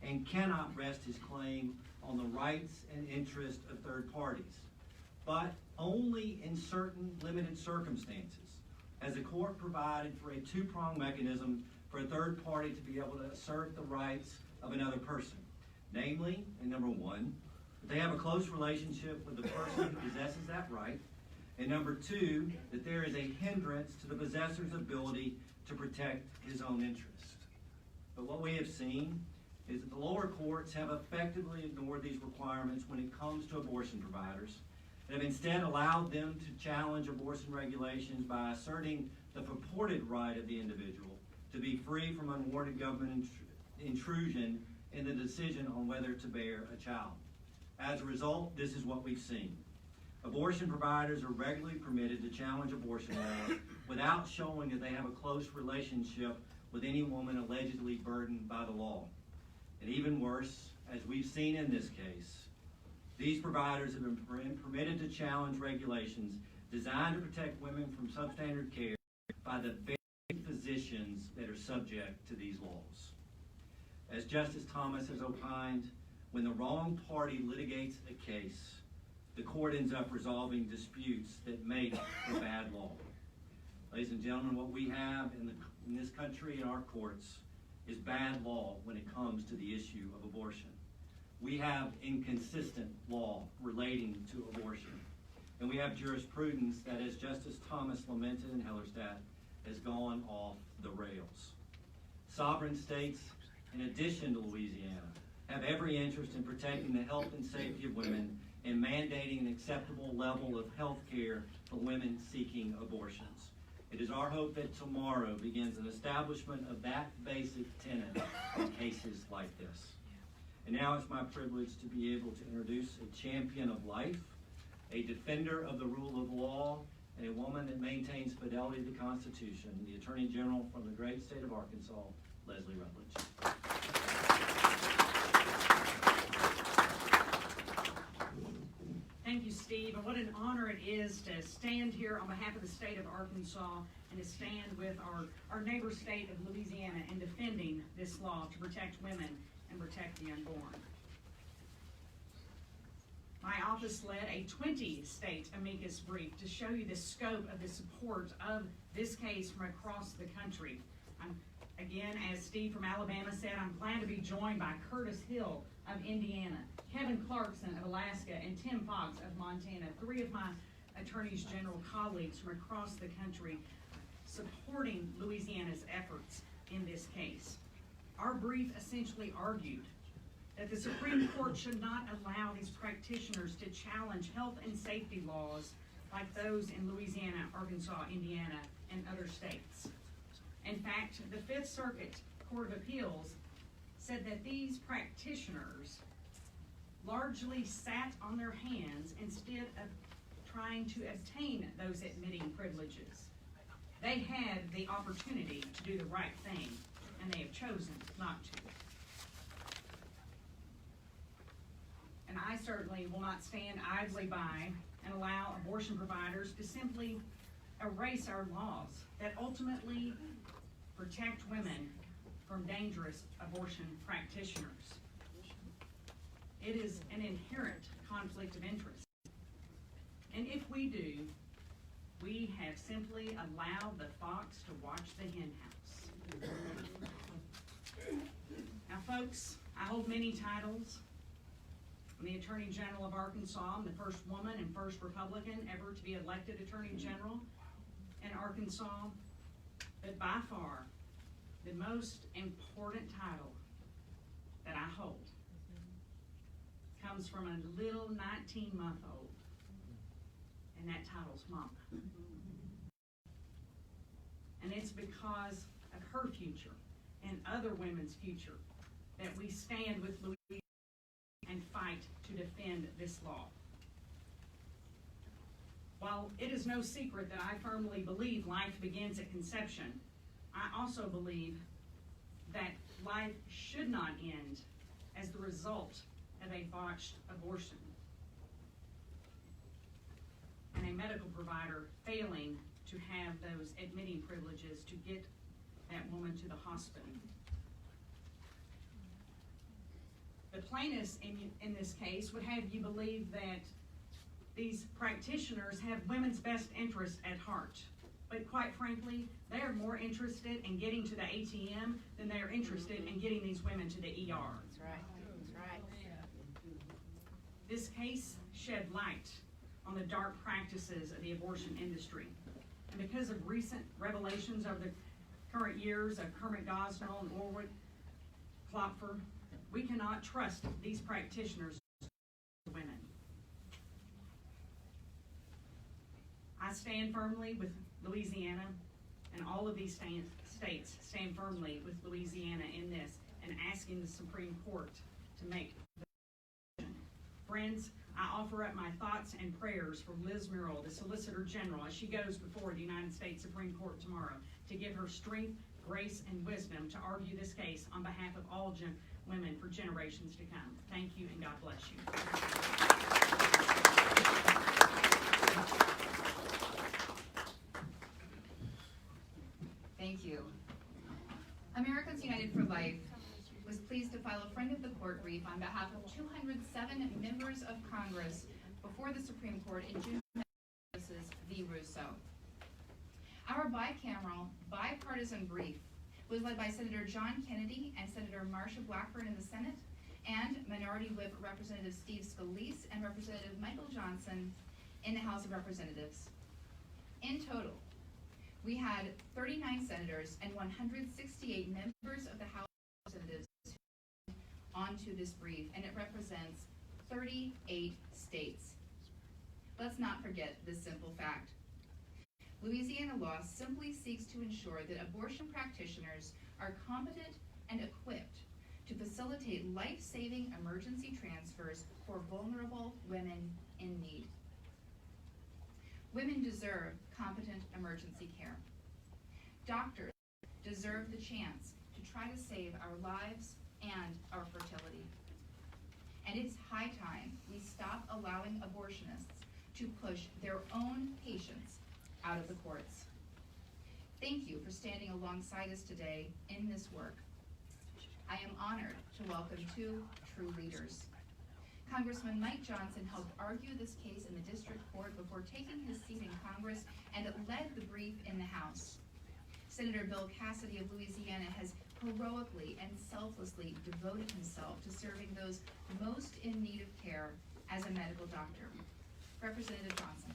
and cannot rest his claim on the rights and interests of third parties, but only in certain limited circumstances, as the court provided for a two-pronged mechanism for a third party to be able to assert the rights of another person. Namely, in number one, that they have a close relationship with the person who possesses that right, and number two, that there is a hindrance to the possessor's ability to protect his own interest. But what we have seen is that the lower courts have effectively ignored these requirements when it comes to abortion providers, and have instead allowed them to challenge abortion regulations by asserting the purported right of the individual to be free from unwarranted government intrusion in the decision on whether to bear a child. As a result, this is what we've seen. Abortion providers are regularly permitted to challenge abortion laws without showing that they have a close relationship with any woman allegedly burdened by the law. And even worse, as we've seen in this case, these providers have been permitted to challenge regulations designed to protect women from substandard care by the very physicians that are subject to these laws. As Justice Thomas has opined, when the wrong party litigates a case, the court ends up resolving disputes that make for bad law. Ladies and gentlemen, what we have in this country in our courts is bad law when it comes to the issue of abortion. We have inconsistent law relating to abortion. And we have jurisprudence that, as Justice Thomas lamented in Hellerstedt, has gone off the rails. Sovereign states, in addition to Louisiana, have every interest in protecting the health and safety of women and mandating an acceptable level of health care for women seeking abortions. It is our hope that tomorrow begins an establishment of that basic tenet in cases like this. And now it's my privilege to be able to introduce a champion of life, a defender of the rule of law, and a woman that maintains fidelity to the Constitution, the Attorney General from the great state of Arkansas, Leslie Rutledge. Thank you, Steve, and what an honor it is to stand here on behalf of the state of Arkansas and to stand with our neighbor state of Louisiana in defending this law to protect women and protect the unborn. My office led a 20-state amicus brief to show you the scope of the support of this case from across the country. Again, as Steve from Alabama said, I'm glad to be joined by Curtis Hill of Indiana, Kevin Clarkson of Alaska, and Tim Fox of Montana, three of my attorneys general colleagues from across the country supporting Louisiana's efforts in this case. Our brief essentially argued that the Supreme Court should not allow these practitioners to challenge health and safety laws like those in Louisiana, Arkansas, Indiana, and other states. In fact, the Fifth Circuit Court of Appeals said that these practitioners largely sat on their hands instead of trying to obtain those admitting privileges. They had the opportunity to do the right thing, and they have chosen not to. And I certainly will not stand idly by and allow abortion providers to simply erase our laws that ultimately protect women from dangerous abortion practitioners. It is an inherent conflict of interest. And if we do, we have simply allowed the fox to watch the hen house. Now, folks, I hold many titles. I'm the Attorney General of Arkansas. I'm the first woman and first Republican ever to be elected Attorney General in Arkansas. But by far, the most important title that I hold comes from a little 19-month-old, and that title's Mama. And it's because of her future and other women's future that we stand with Louisiana and fight to defend this law. While it is no secret that I firmly believe life begins at conception, I also believe that life should not end as the result of a botched abortion and a medical provider failing to have those admitting privileges to get that woman to the hospital. The plaintiffs in this case would have you believe that these practitioners have women's best interest at heart. But quite frankly, they are more interested in getting to the ATM than they are interested in getting these women to the ER. That's right. That's right. This case shed light on the dark practices of the abortion industry. And because of recent revelations of the current years of Kermit Gosnell and Orwood Klopfer, we cannot trust these practitioners with women. I stand firmly with Louisiana, and all of these states stand firmly with Louisiana in this and asking the Supreme Court to make the decision. Friends, I offer up my thoughts and prayers for Liz Murrell, the Solicitor General, as she goes before the United States Supreme Court tomorrow, to give her strength, grace, and wisdom to argue this case on behalf of all women for generations to come. Thank you, and God bless you. Thank you. Americans United for Life was pleased to file a friend of the court brief on behalf of 207 members of Congress before the Supreme Court in June v. Russo. Our bicameral, bipartisan brief was led by Senator John Kennedy and Senator Marsha Blackburn in the Senate, and Minority Whip Representative Steve Scalise and Representative Michael Johnson in the House of Representatives. In total, we had 39 senators and 168 members of the House of Representatives onto this brief, and it represents 38 states. Let's not forget this simple fact. Louisiana law simply seeks to ensure that abortion practitioners are competent and equipped to facilitate life-saving emergency transfers for vulnerable women in need. Women deserve competent emergency care. Doctors deserve the chance to try to save our lives and our fertility. And it's high time we stop allowing abortionists to push their own patients out of the courts. Thank you for standing alongside us today in this work. I am honored to welcome two true leaders. Congressman Mike Johnson helped argue this case in the district court before taking his seat in Congress and led the brief in the House. Senator Bill Cassidy of Louisiana has heroically and selflessly devoted himself to serving those most in need of care as a medical doctor. Representative Johnson.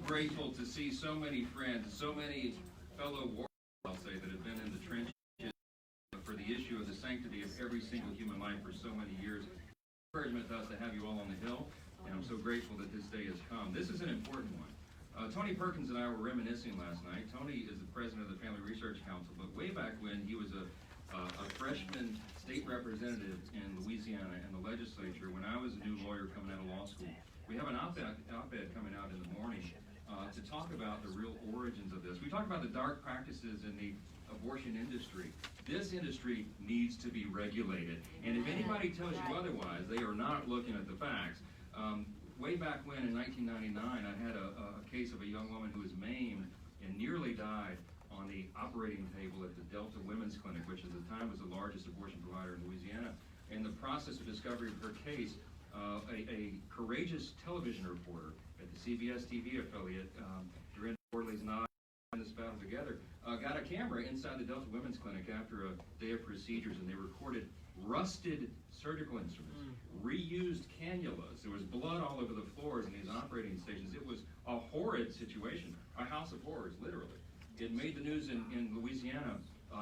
grateful to see so many friends, so many fellow warriors, I'll say, that have been in the trenches for the issue of the sanctity of every single human life for so many years. Encouragement to us to have you all on the Hill, and I'm so grateful that this day has come. This is an important one. Tony Perkins and I were reminiscing last night. Tony is the president of the Family Research Council, but way back when he was a freshman state representative in Louisiana in the legislature, when I was a new lawyer coming out of law school. We have an op-ed coming out in the morning to talk about the real origins of this. We talk about the dark practices in the abortion industry. This industry needs to be regulated. And if anybody tells you otherwise, they are not looking at the facts. Way back when, in 1999, I had a case of a young woman who was maimed and nearly died on the operating table at the Delta Women's Clinic, which at the time was the largest abortion provider in Louisiana. In the process of discovery of her case, a courageous television reporter at the CBS TV affiliate, Doreen Worley's not in this battle together, got a camera inside the Delta Women's Clinic after a day of procedures, and they recorded rusted surgical instruments, reused cannulas. There was blood all over the floors in these operating stations. It was a horrid situation, a house of horrors, literally. It made the news in Louisiana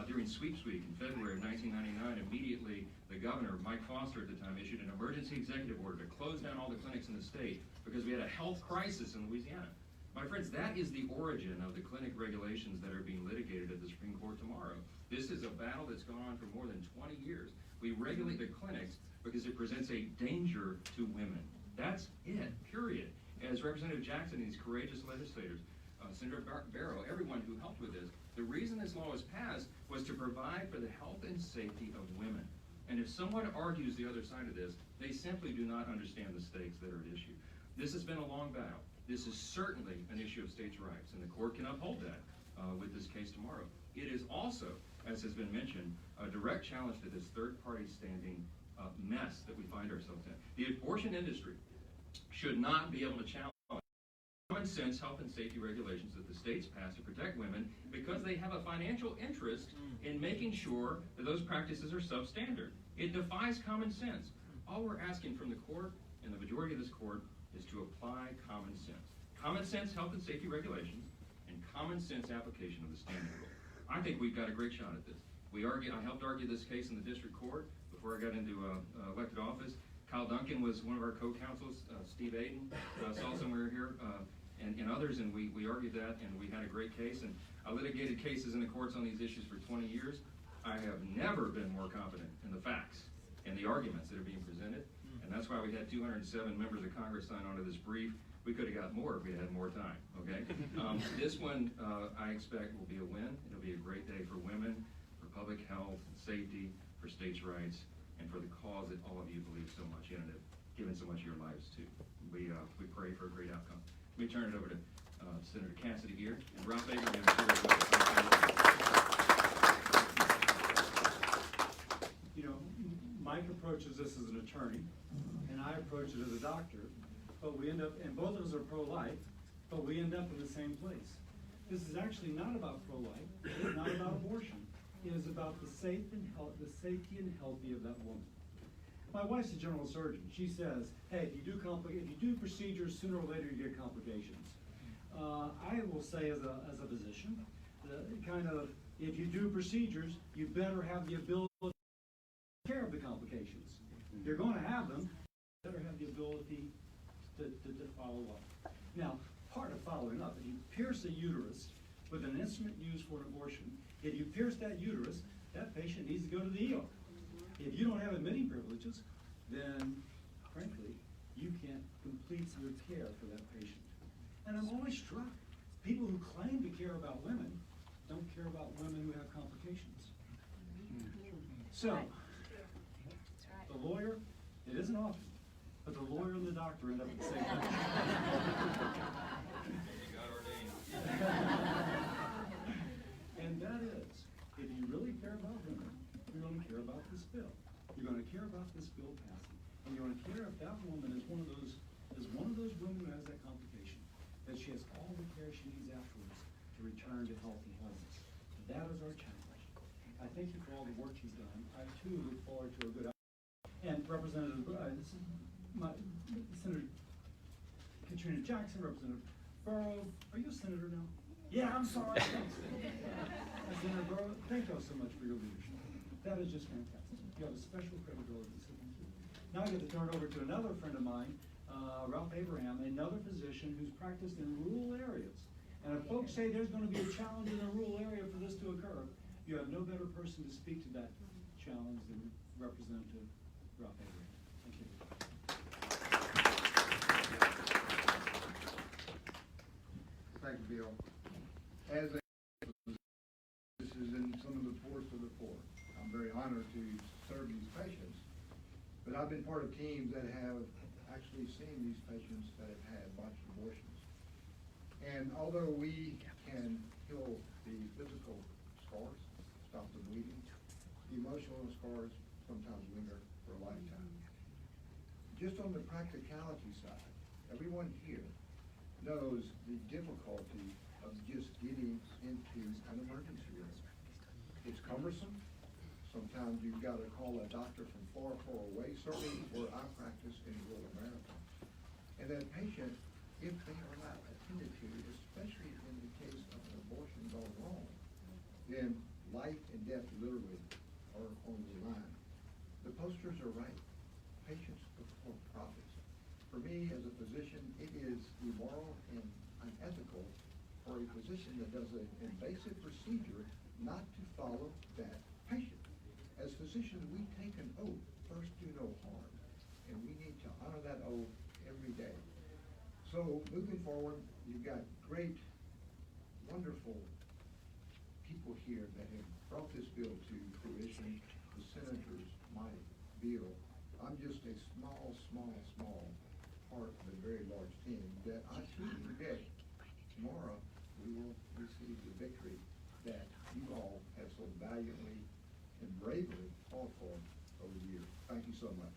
during Sweeps Week in February of 1999. Immediately, the governor, Mike Foster at the time, issued an emergency executive order to close down all the clinics in the state because we had a health crisis in Louisiana. My friends, that is the origin of the clinic regulations that are being litigated at the Supreme Court tomorrow. This is a battle that's gone on for more than 20 years. We regulate the clinics because it presents a danger to women. That's it, period. As Representative Jackson and these courageous legislators, Senator Barrow, everyone who helped with this, the reason this law was passed was to provide for the health and safety of women. And if someone argues the other side of this, they simply do not understand the stakes that are at issue. This has been a long battle. This is certainly an issue of states' rights, and the court can uphold that with this case tomorrow. It is also, as has been mentioned, a direct challenge to this third-party standing mess that we find ourselves in. The abortion industry should not be able to challenge common sense health and safety regulations that the states pass to protect women because they have a financial interest in making sure that those practices are substandard. It defies common sense. All we're asking from the court, and the majority of this court, is to apply common sense. Common sense health and safety regulations and common sense application of the standing rule. I think we've got a great shot at this. I helped argue this case in the district court before I got into elected office. Kyle Duncan was one of our co-counsels, Steve Aiden, saw somewhere here, and others, and we argued that, and we had a great case. And I litigated cases in the courts on these issues for 20 years. I have never been more confident in the facts and the arguments that are being presented, and that's why we had 207 members of Congress sign onto this brief. We could have got more if we had more time, okay? This one, I expect, will be a win. It'll be a great day for women, for public health and safety, for states' rights, and for the cause that all of you believe so much in and have given so much of your lives to. We pray for a great outcome. Let me turn it over to Senator Cassidy here, and Ralph Abraham is here as well. You know, Mike approaches this as an attorney, and I approach it as a doctor, but we end up, and both of us are pro-life, but we end up in the same place. This is actually not about pro-life, it's not about abortion. It is about the safety and healthy of that woman. My wife's a general surgeon. She says, hey, if you do procedures, sooner or later you get complications. I will say as a physician, if you do procedures, you better have the ability to take care of the complications. If you're going to have them, you better have the ability to follow up. Now, part of following up, if you pierce a uterus with an instrument used for an abortion, if you pierce that uterus, that patient needs to go to the ER. If you don't have admitting privileges, then, frankly, you can't complete your care for that patient. And I'm always struck. People who claim to care about women don't care about women who have complications. So, the lawyer, it isn't often, but the lawyer and the doctor end up at the same time. And that is, if you really care about women, you're going to care about this bill. You're going to care about this bill passing. And you're going to care if that woman is one of those women who has that complication, that she has all the care she needs afterwards to return to health and wholeness. That is our challenge. I thank you for all the work she's done. I, too, look forward to a good outcome. And Senator Katrina Jackson, Representative Burrow, are you a senator now? Yeah, I'm sorry. Senator Burrow, thank you all so much for your leadership. That is just fantastic. You have a special credibility sitting here. Now I get to turn it over to another friend of mine, Ralph Abraham, another physician who's practiced in rural areas. And if folks say there's going to be a challenge in a rural area for this to occur, you have no better person to speak to that challenge than Representative Ralph Abraham. Thank you. Thank you, Bill. As a this is in some of the poorest of the poor. I'm very honored to serve these patients, but I've been part of teams that have actually seen these patients that have had botched abortions. And although we can heal the physical scars, stop the bleeding, the emotional scars sometimes linger for a lifetime. Just on the practicality side, everyone here knows the difficulty of just getting into an emergency room. It's cumbersome. Sometimes you've got to call a doctor from far, far away, certainly where I practice in rural America. And that patient, if they are not attended to, especially in the case of an abortion gone wrong, then life and death literally are on the line. The posters are right. Patients before profits. For me, as a physician, it is immoral and unethical for a physician that does an invasive procedure not to follow that patient. As physicians, we take an oath, first do no harm, and we need to honor that oath every day. So moving forward, you've got great, wonderful people here that have brought this bill to fruition. The senators, Mike, Bill. I'm just a small part of a very large team that I truly bet tomorrow we will receive the victory that you all have so valiantly and bravely fought for over the years. Thank you so much.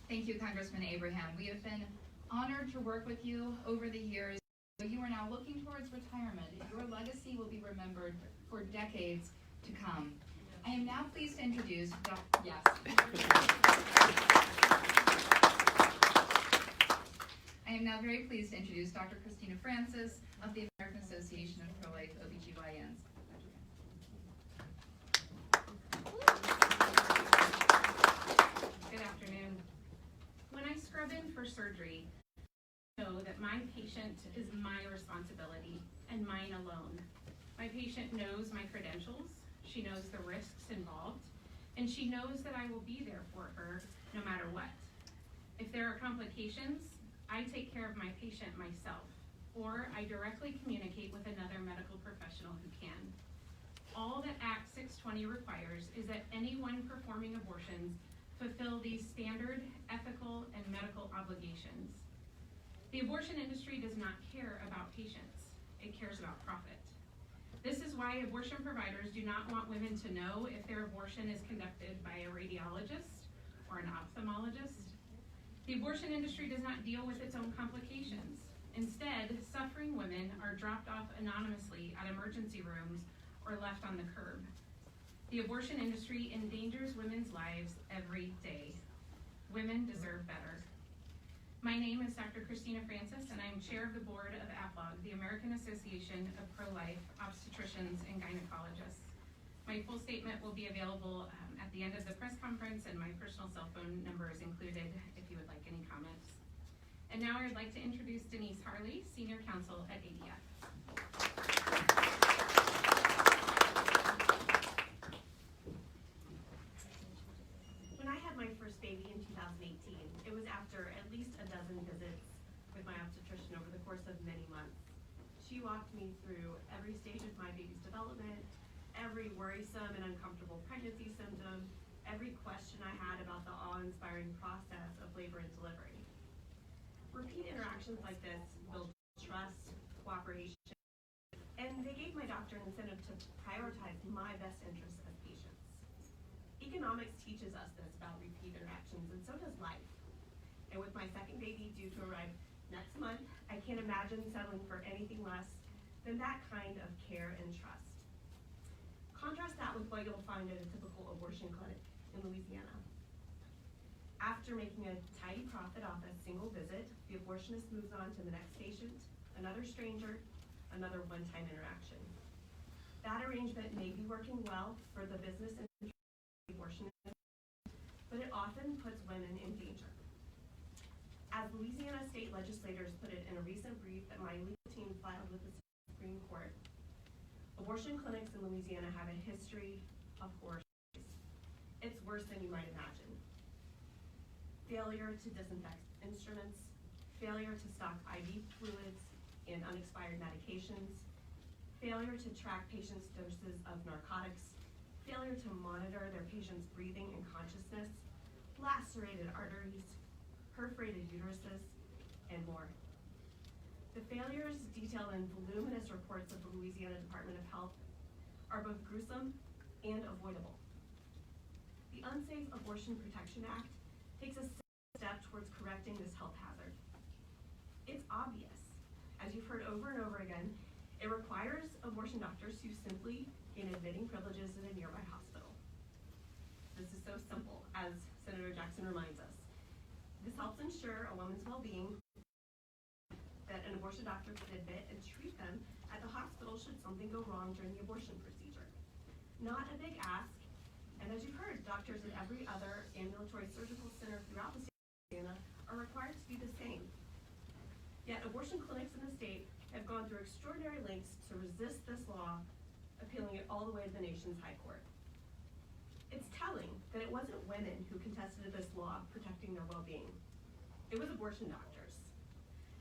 Thank you, Congressman Abraham. We have been honored to work with you over the years. You are now looking towards retirement. Your legacy will be remembered for decades to come. I am now pleased to introduce yes. I am now very pleased to introduce Dr. Christina Francis of the American Association of Pro-Life OBGYNs. Good afternoon. When I scrub in for surgery, I know that my patient is my responsibility and mine alone. My patient knows my credentials, she knows the risks involved, and she knows that I will be there for her no matter what. If there are complications, I take care of my patient myself, or I directly communicate with another medical professional who can. All that Act 620 requires is that anyone performing abortions fulfill these standard ethical and medical obligations. The abortion industry does not care about patients, it cares about profit. This is why abortion providers do not want women to know if their abortion is conducted by a radiologist or an ophthalmologist. The abortion industry does not deal with its own complications. Instead, suffering women are dropped off anonymously at emergency rooms or left on the curb. The abortion industry endangers women's lives every day. Women deserve better. My name is Dr. Christina Francis, and I am chair of the board of APLOG, the American Association of Pro-Life Obstetricians and Gynecologists. My full statement will be available at the end of the press conference, and my personal cell phone number is included if you would like any comments. And now I would like to introduce Denise Harley, Senior Counsel at ADF. When I had my first baby in 2018, it was after at least a dozen visits with my obstetrician over the course of many months. She walked me through every stage of my baby's development, every worrisome and uncomfortable pregnancy symptom, every question I had about the awe-inspiring process of labor and delivery. Repeat interactions like this build trust, cooperation, and they gave my doctor an incentive to prioritize my best interests as patients. Economics teaches us this about repeat interactions, and so does life. And with my second baby due to arrive next month, I can't imagine settling for anything less than that kind of care and trust. Contrast that with what you'll find at a typical abortion clinic in Louisiana. After making a tidy profit off a single visit, the abortionist moves on to the next patient, another stranger, another one-time interaction. That arrangement may be working well for the business and the abortionist, but it often puts women in danger. As Louisiana state legislators put it in a recent brief that my legal team filed with the Supreme Court, abortion clinics in Louisiana have a history of horror stories. It's worse than you might imagine. Failure to disinfect instruments, failure to stock IV fluids and unexpired medications, failure to track patients' doses of narcotics, failure to monitor their patients' breathing and consciousness, lacerated arteries, perforated uteruses, and more. The failures detailed in voluminous reports of the Louisiana Department of Health are both gruesome and avoidable. The Unsafe Abortion Protection Act takes a step towards correcting this health hazard. It's obvious. As you've heard over and over again, it requires abortion doctors who simply gain admitting privileges in a nearby hospital. This is so simple, as Senator Jackson reminds us. This helps ensure a woman's well-being, that an abortion doctor can admit and treat them at the hospital should something go wrong during the abortion procedure. Not a big ask, and as you've heard, doctors at every other ambulatory surgical center throughout the state of Louisiana are required to do the same. Yet abortion clinics in the state have gone through extraordinary lengths to resist this law, appealing it all the way to the nation's high court. It's telling that it wasn't women who contested this law protecting their well-being. It was abortion doctors.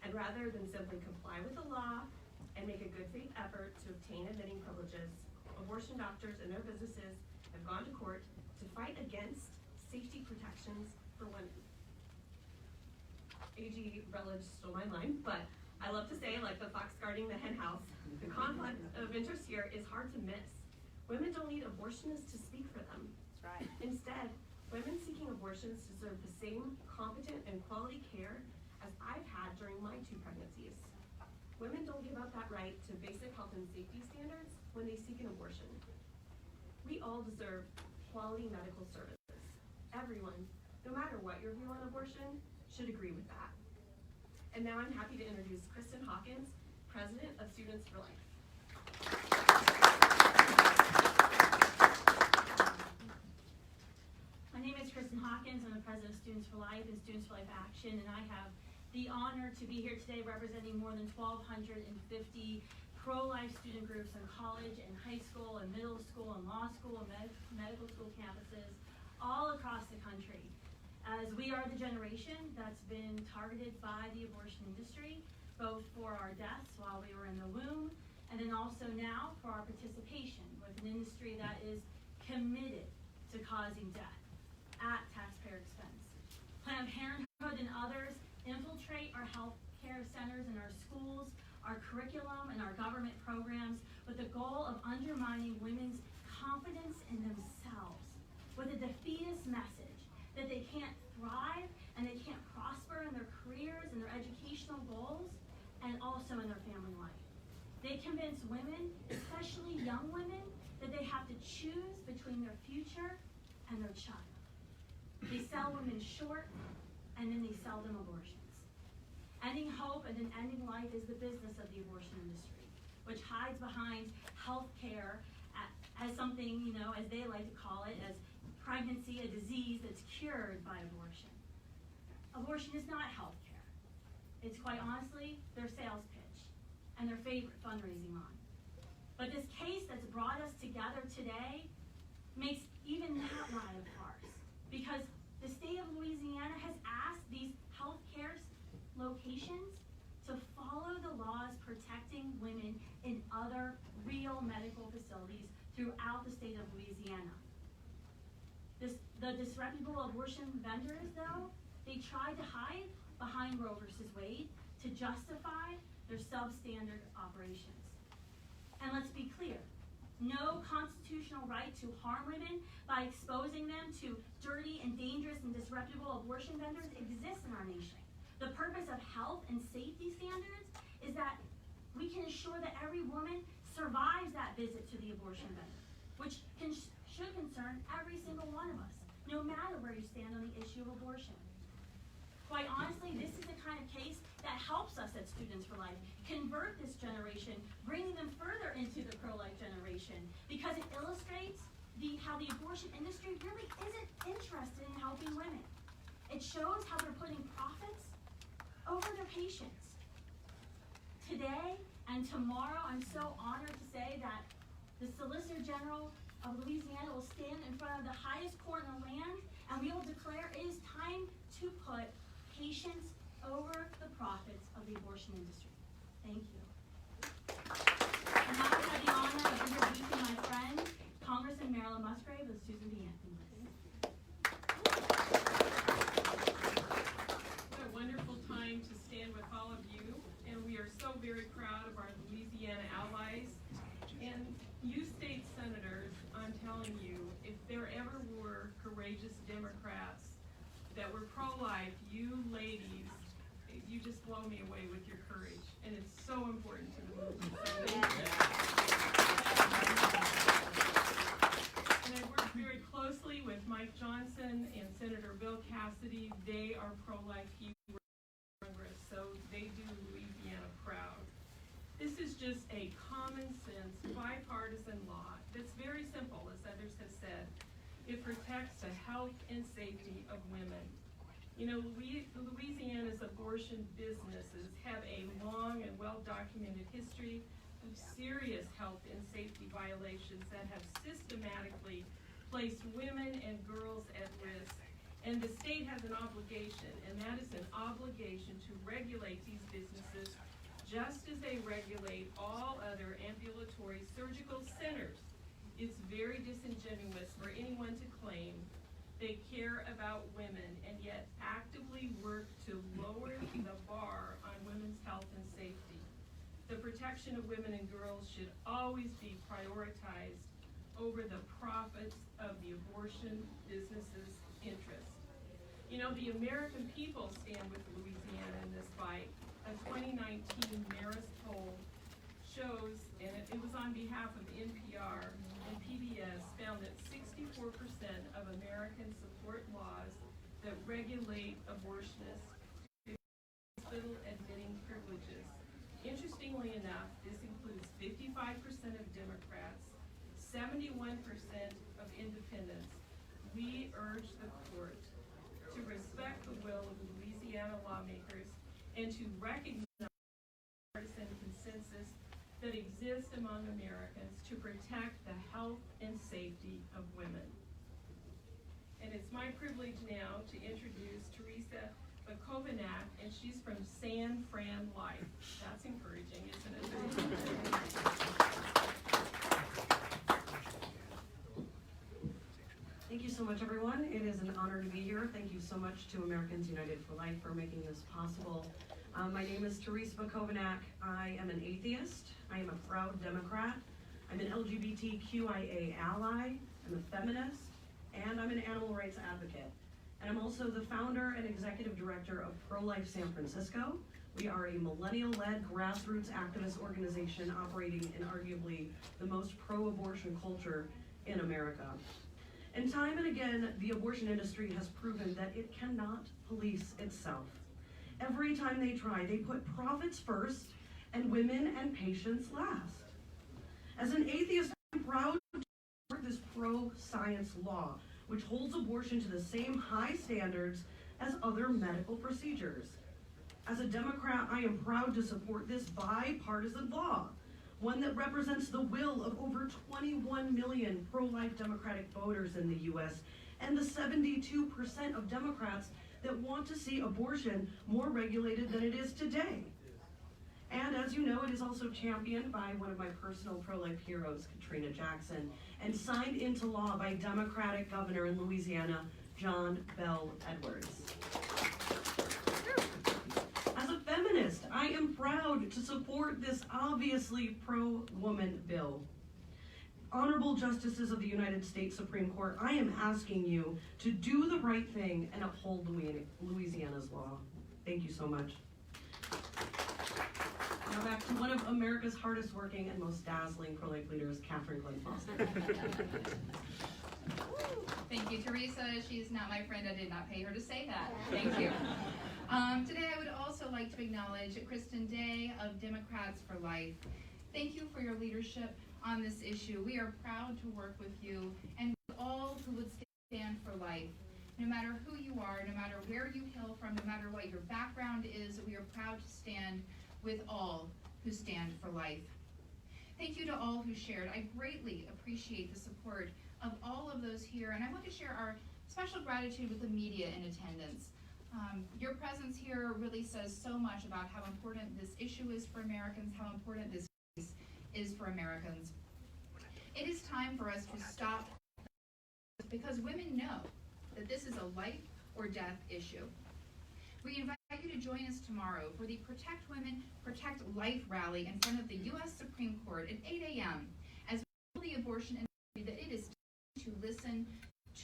And rather than simply comply with the law and make a good faith effort to obtain admitting privileges, abortion doctors and their businesses have gone to court to fight against safety protections for women. AG Rutledge stole my line, but I love to say, like the fox guarding the hen house, the conflict of interest here is hard to miss. Women don't need abortionists to speak for them. That's right. Instead, women seeking abortions deserve the same competent and quality care as I've had during my 2 pregnancies. Women don't give up that right to basic health and safety standards when they seek an abortion. We all deserve quality medical services. Everyone, no matter what your view on abortion, should agree with that. And now I'm happy to introduce Kristen Hawkins, President of Students for Life. My name is Kristen Hawkins. I'm the President of Students for Life and Students for Life Action, and I have the honor to be here today representing more than 1,250 pro-life student groups on college and high school and middle school and law school and medical school campuses all across the country. As we are the generation that's been targeted by the abortion industry, both for our deaths while we were in the womb, and then also now for our participation with an industry that is committed to causing death at taxpayer expense. Planned Parenthood and others infiltrate our health care centers and our schools, our curriculum and our government programs with the goal of undermining women's confidence in themselves with a defeatist message that they can't thrive and they can't prosper in their careers and their educational goals and also in their family life. They convince women, especially young women, that they have to choose between their future and their child. They sell women short and then they sell them abortions. Ending hope and then ending life is the business of the abortion industry, which hides behind health care as something, as they like to call it, as pregnancy, a disease that's cured by abortion. Abortion is not health care. It's quite honestly their sales pitch and their favorite fundraising line. But this case that's brought us together today makes even that line a farce, because the state of Louisiana has asked these health care locations to follow the laws protecting women in other real medical facilities throughout the state of Louisiana. The disreputable abortion vendors, though, they tried to hide behind Roe versus Wade to justify their substandard operations. And let's be clear, no constitutional right to harm women by exposing them to dirty and dangerous and disreputable abortion vendors exists in our nation. The purpose of health and safety standards is that we can ensure that every woman survives that visit to the abortion vendor, which should concern every single one of us, no no matter where you stand on the issue of abortion. Quite honestly, this is the kind of case that helps us at Students for Life convert this generation, bringing them further into the pro-life generation, because it illustrates how the abortion industry really isn't interested in helping women. It shows how they're putting profits over their patients. Today and tomorrow, I'm so honored to say that the Solicitor General of Louisiana will stand in front of the highest court in the land, and we will declare it is time to put patients over the profits of the abortion industry. Thank you. And now I have the honor of introducing my friend, Congressman Marilyn Musgrave of Susan B. Anthony list. What a wonderful time to stand with all of you, and we are so very proud of our Louisiana allies. And you state senators, I'm telling you, if there ever were courageous Democrats that were pro-life, you ladies, you just blow me away with your courage, and it's so important to the movement. So thank you. And I worked very closely with Mike Johnson and Senator Bill Cassidy. They are pro-life heroes in Congress, so they do Louisiana proud. This is just a common sense, bipartisan law that's very simple, as others have said. It protects the health and safety of women. You know, Louisiana's abortion businesses have a long and well-documented history of serious health and safety violations that have systematically placed women and girls at risk. And the state has an obligation, and that is an obligation to regulate these businesses just as they regulate all other ambulatory surgical centers. It's very disingenuous for anyone to claim they care about women and yet actively work to lower the bar on women's health and safety. The protection of women and girls should always be prioritized over the profits of the abortion business's interest. You know, the American people stand with Louisiana in this fight. A 2019 Marist poll shows, and it was on behalf of NPR and PBS, found that 64% of Americans support laws that regulate abortionists to hospital admitting privileges. Interestingly enough, this includes 55% of Democrats, 71% of independents. We urge the court to respect the will of Louisiana lawmakers and to recognize the partisan consensus that exists among Americans to protect the health and safety of women. And it's my privilege now to introduce Teresa Bakovenak, and she's from San Fran Life. That's encouraging, isn't it? Thank you so much, everyone. It is an honor to be here. Thank you so much to Americans United for Life for making this possible. My name is Teresa Bakovenak. I am an atheist. I am a proud Democrat. I'm an LGBTQIA ally. I'm a feminist. And I'm an animal rights advocate. And I'm also the founder and executive director of Pro-Life San Francisco. We are a millennial-led grassroots activist organization operating in arguably the most pro-abortion culture in America. And time and again, the abortion industry has proven that it cannot police itself. Every time they try, they put profits first and women and patients last. As an atheist, I'm proud to support this pro-science law, which holds abortion to the same high standards as other medical procedures. As a Democrat, I am proud to support this bipartisan law, one that represents the will of over 21 million pro-life Democratic voters in the U.S. and the 72% of Democrats that want to see abortion more regulated than it is today. And as you know, it is also championed by one of my personal pro-life heroes, Katrina Jackson, and signed into law by Democratic governor in Louisiana, John Bell Edwards. As a feminist, I am proud to support this obviously pro-woman bill. Honorable Justices of the United States Supreme Court, I am asking you to do the right thing and uphold Louisiana's law. Thank you so much. Now back to one of America's hardest working and most dazzling pro-life leaders, Catherine Glenn Foster. Thank you, Teresa. She's not my friend. I did not pay her to say that. Thank you. Today I would also like to acknowledge Kristen Day of Democrats for Life. Thank you for your leadership on this issue. We are proud to work with you and with all who would stand for life. No matter who you are, no matter where you hail from, no matter what your background is, we are proud to stand with all who stand for life. Thank you to all who shared. I greatly appreciate the support of all of those here, and I want to share our special gratitude with the media in attendance. Your presence here really says so much about how important this issue is for Americans, how important this case is for Americans. It is time for us to stop, because women know that this is a life or death issue. We invite you to join us tomorrow for the Protect Women, Protect Life rally in front of the U.S. Supreme Court at 8 a.m. as we tell the abortion industry that it is time to listen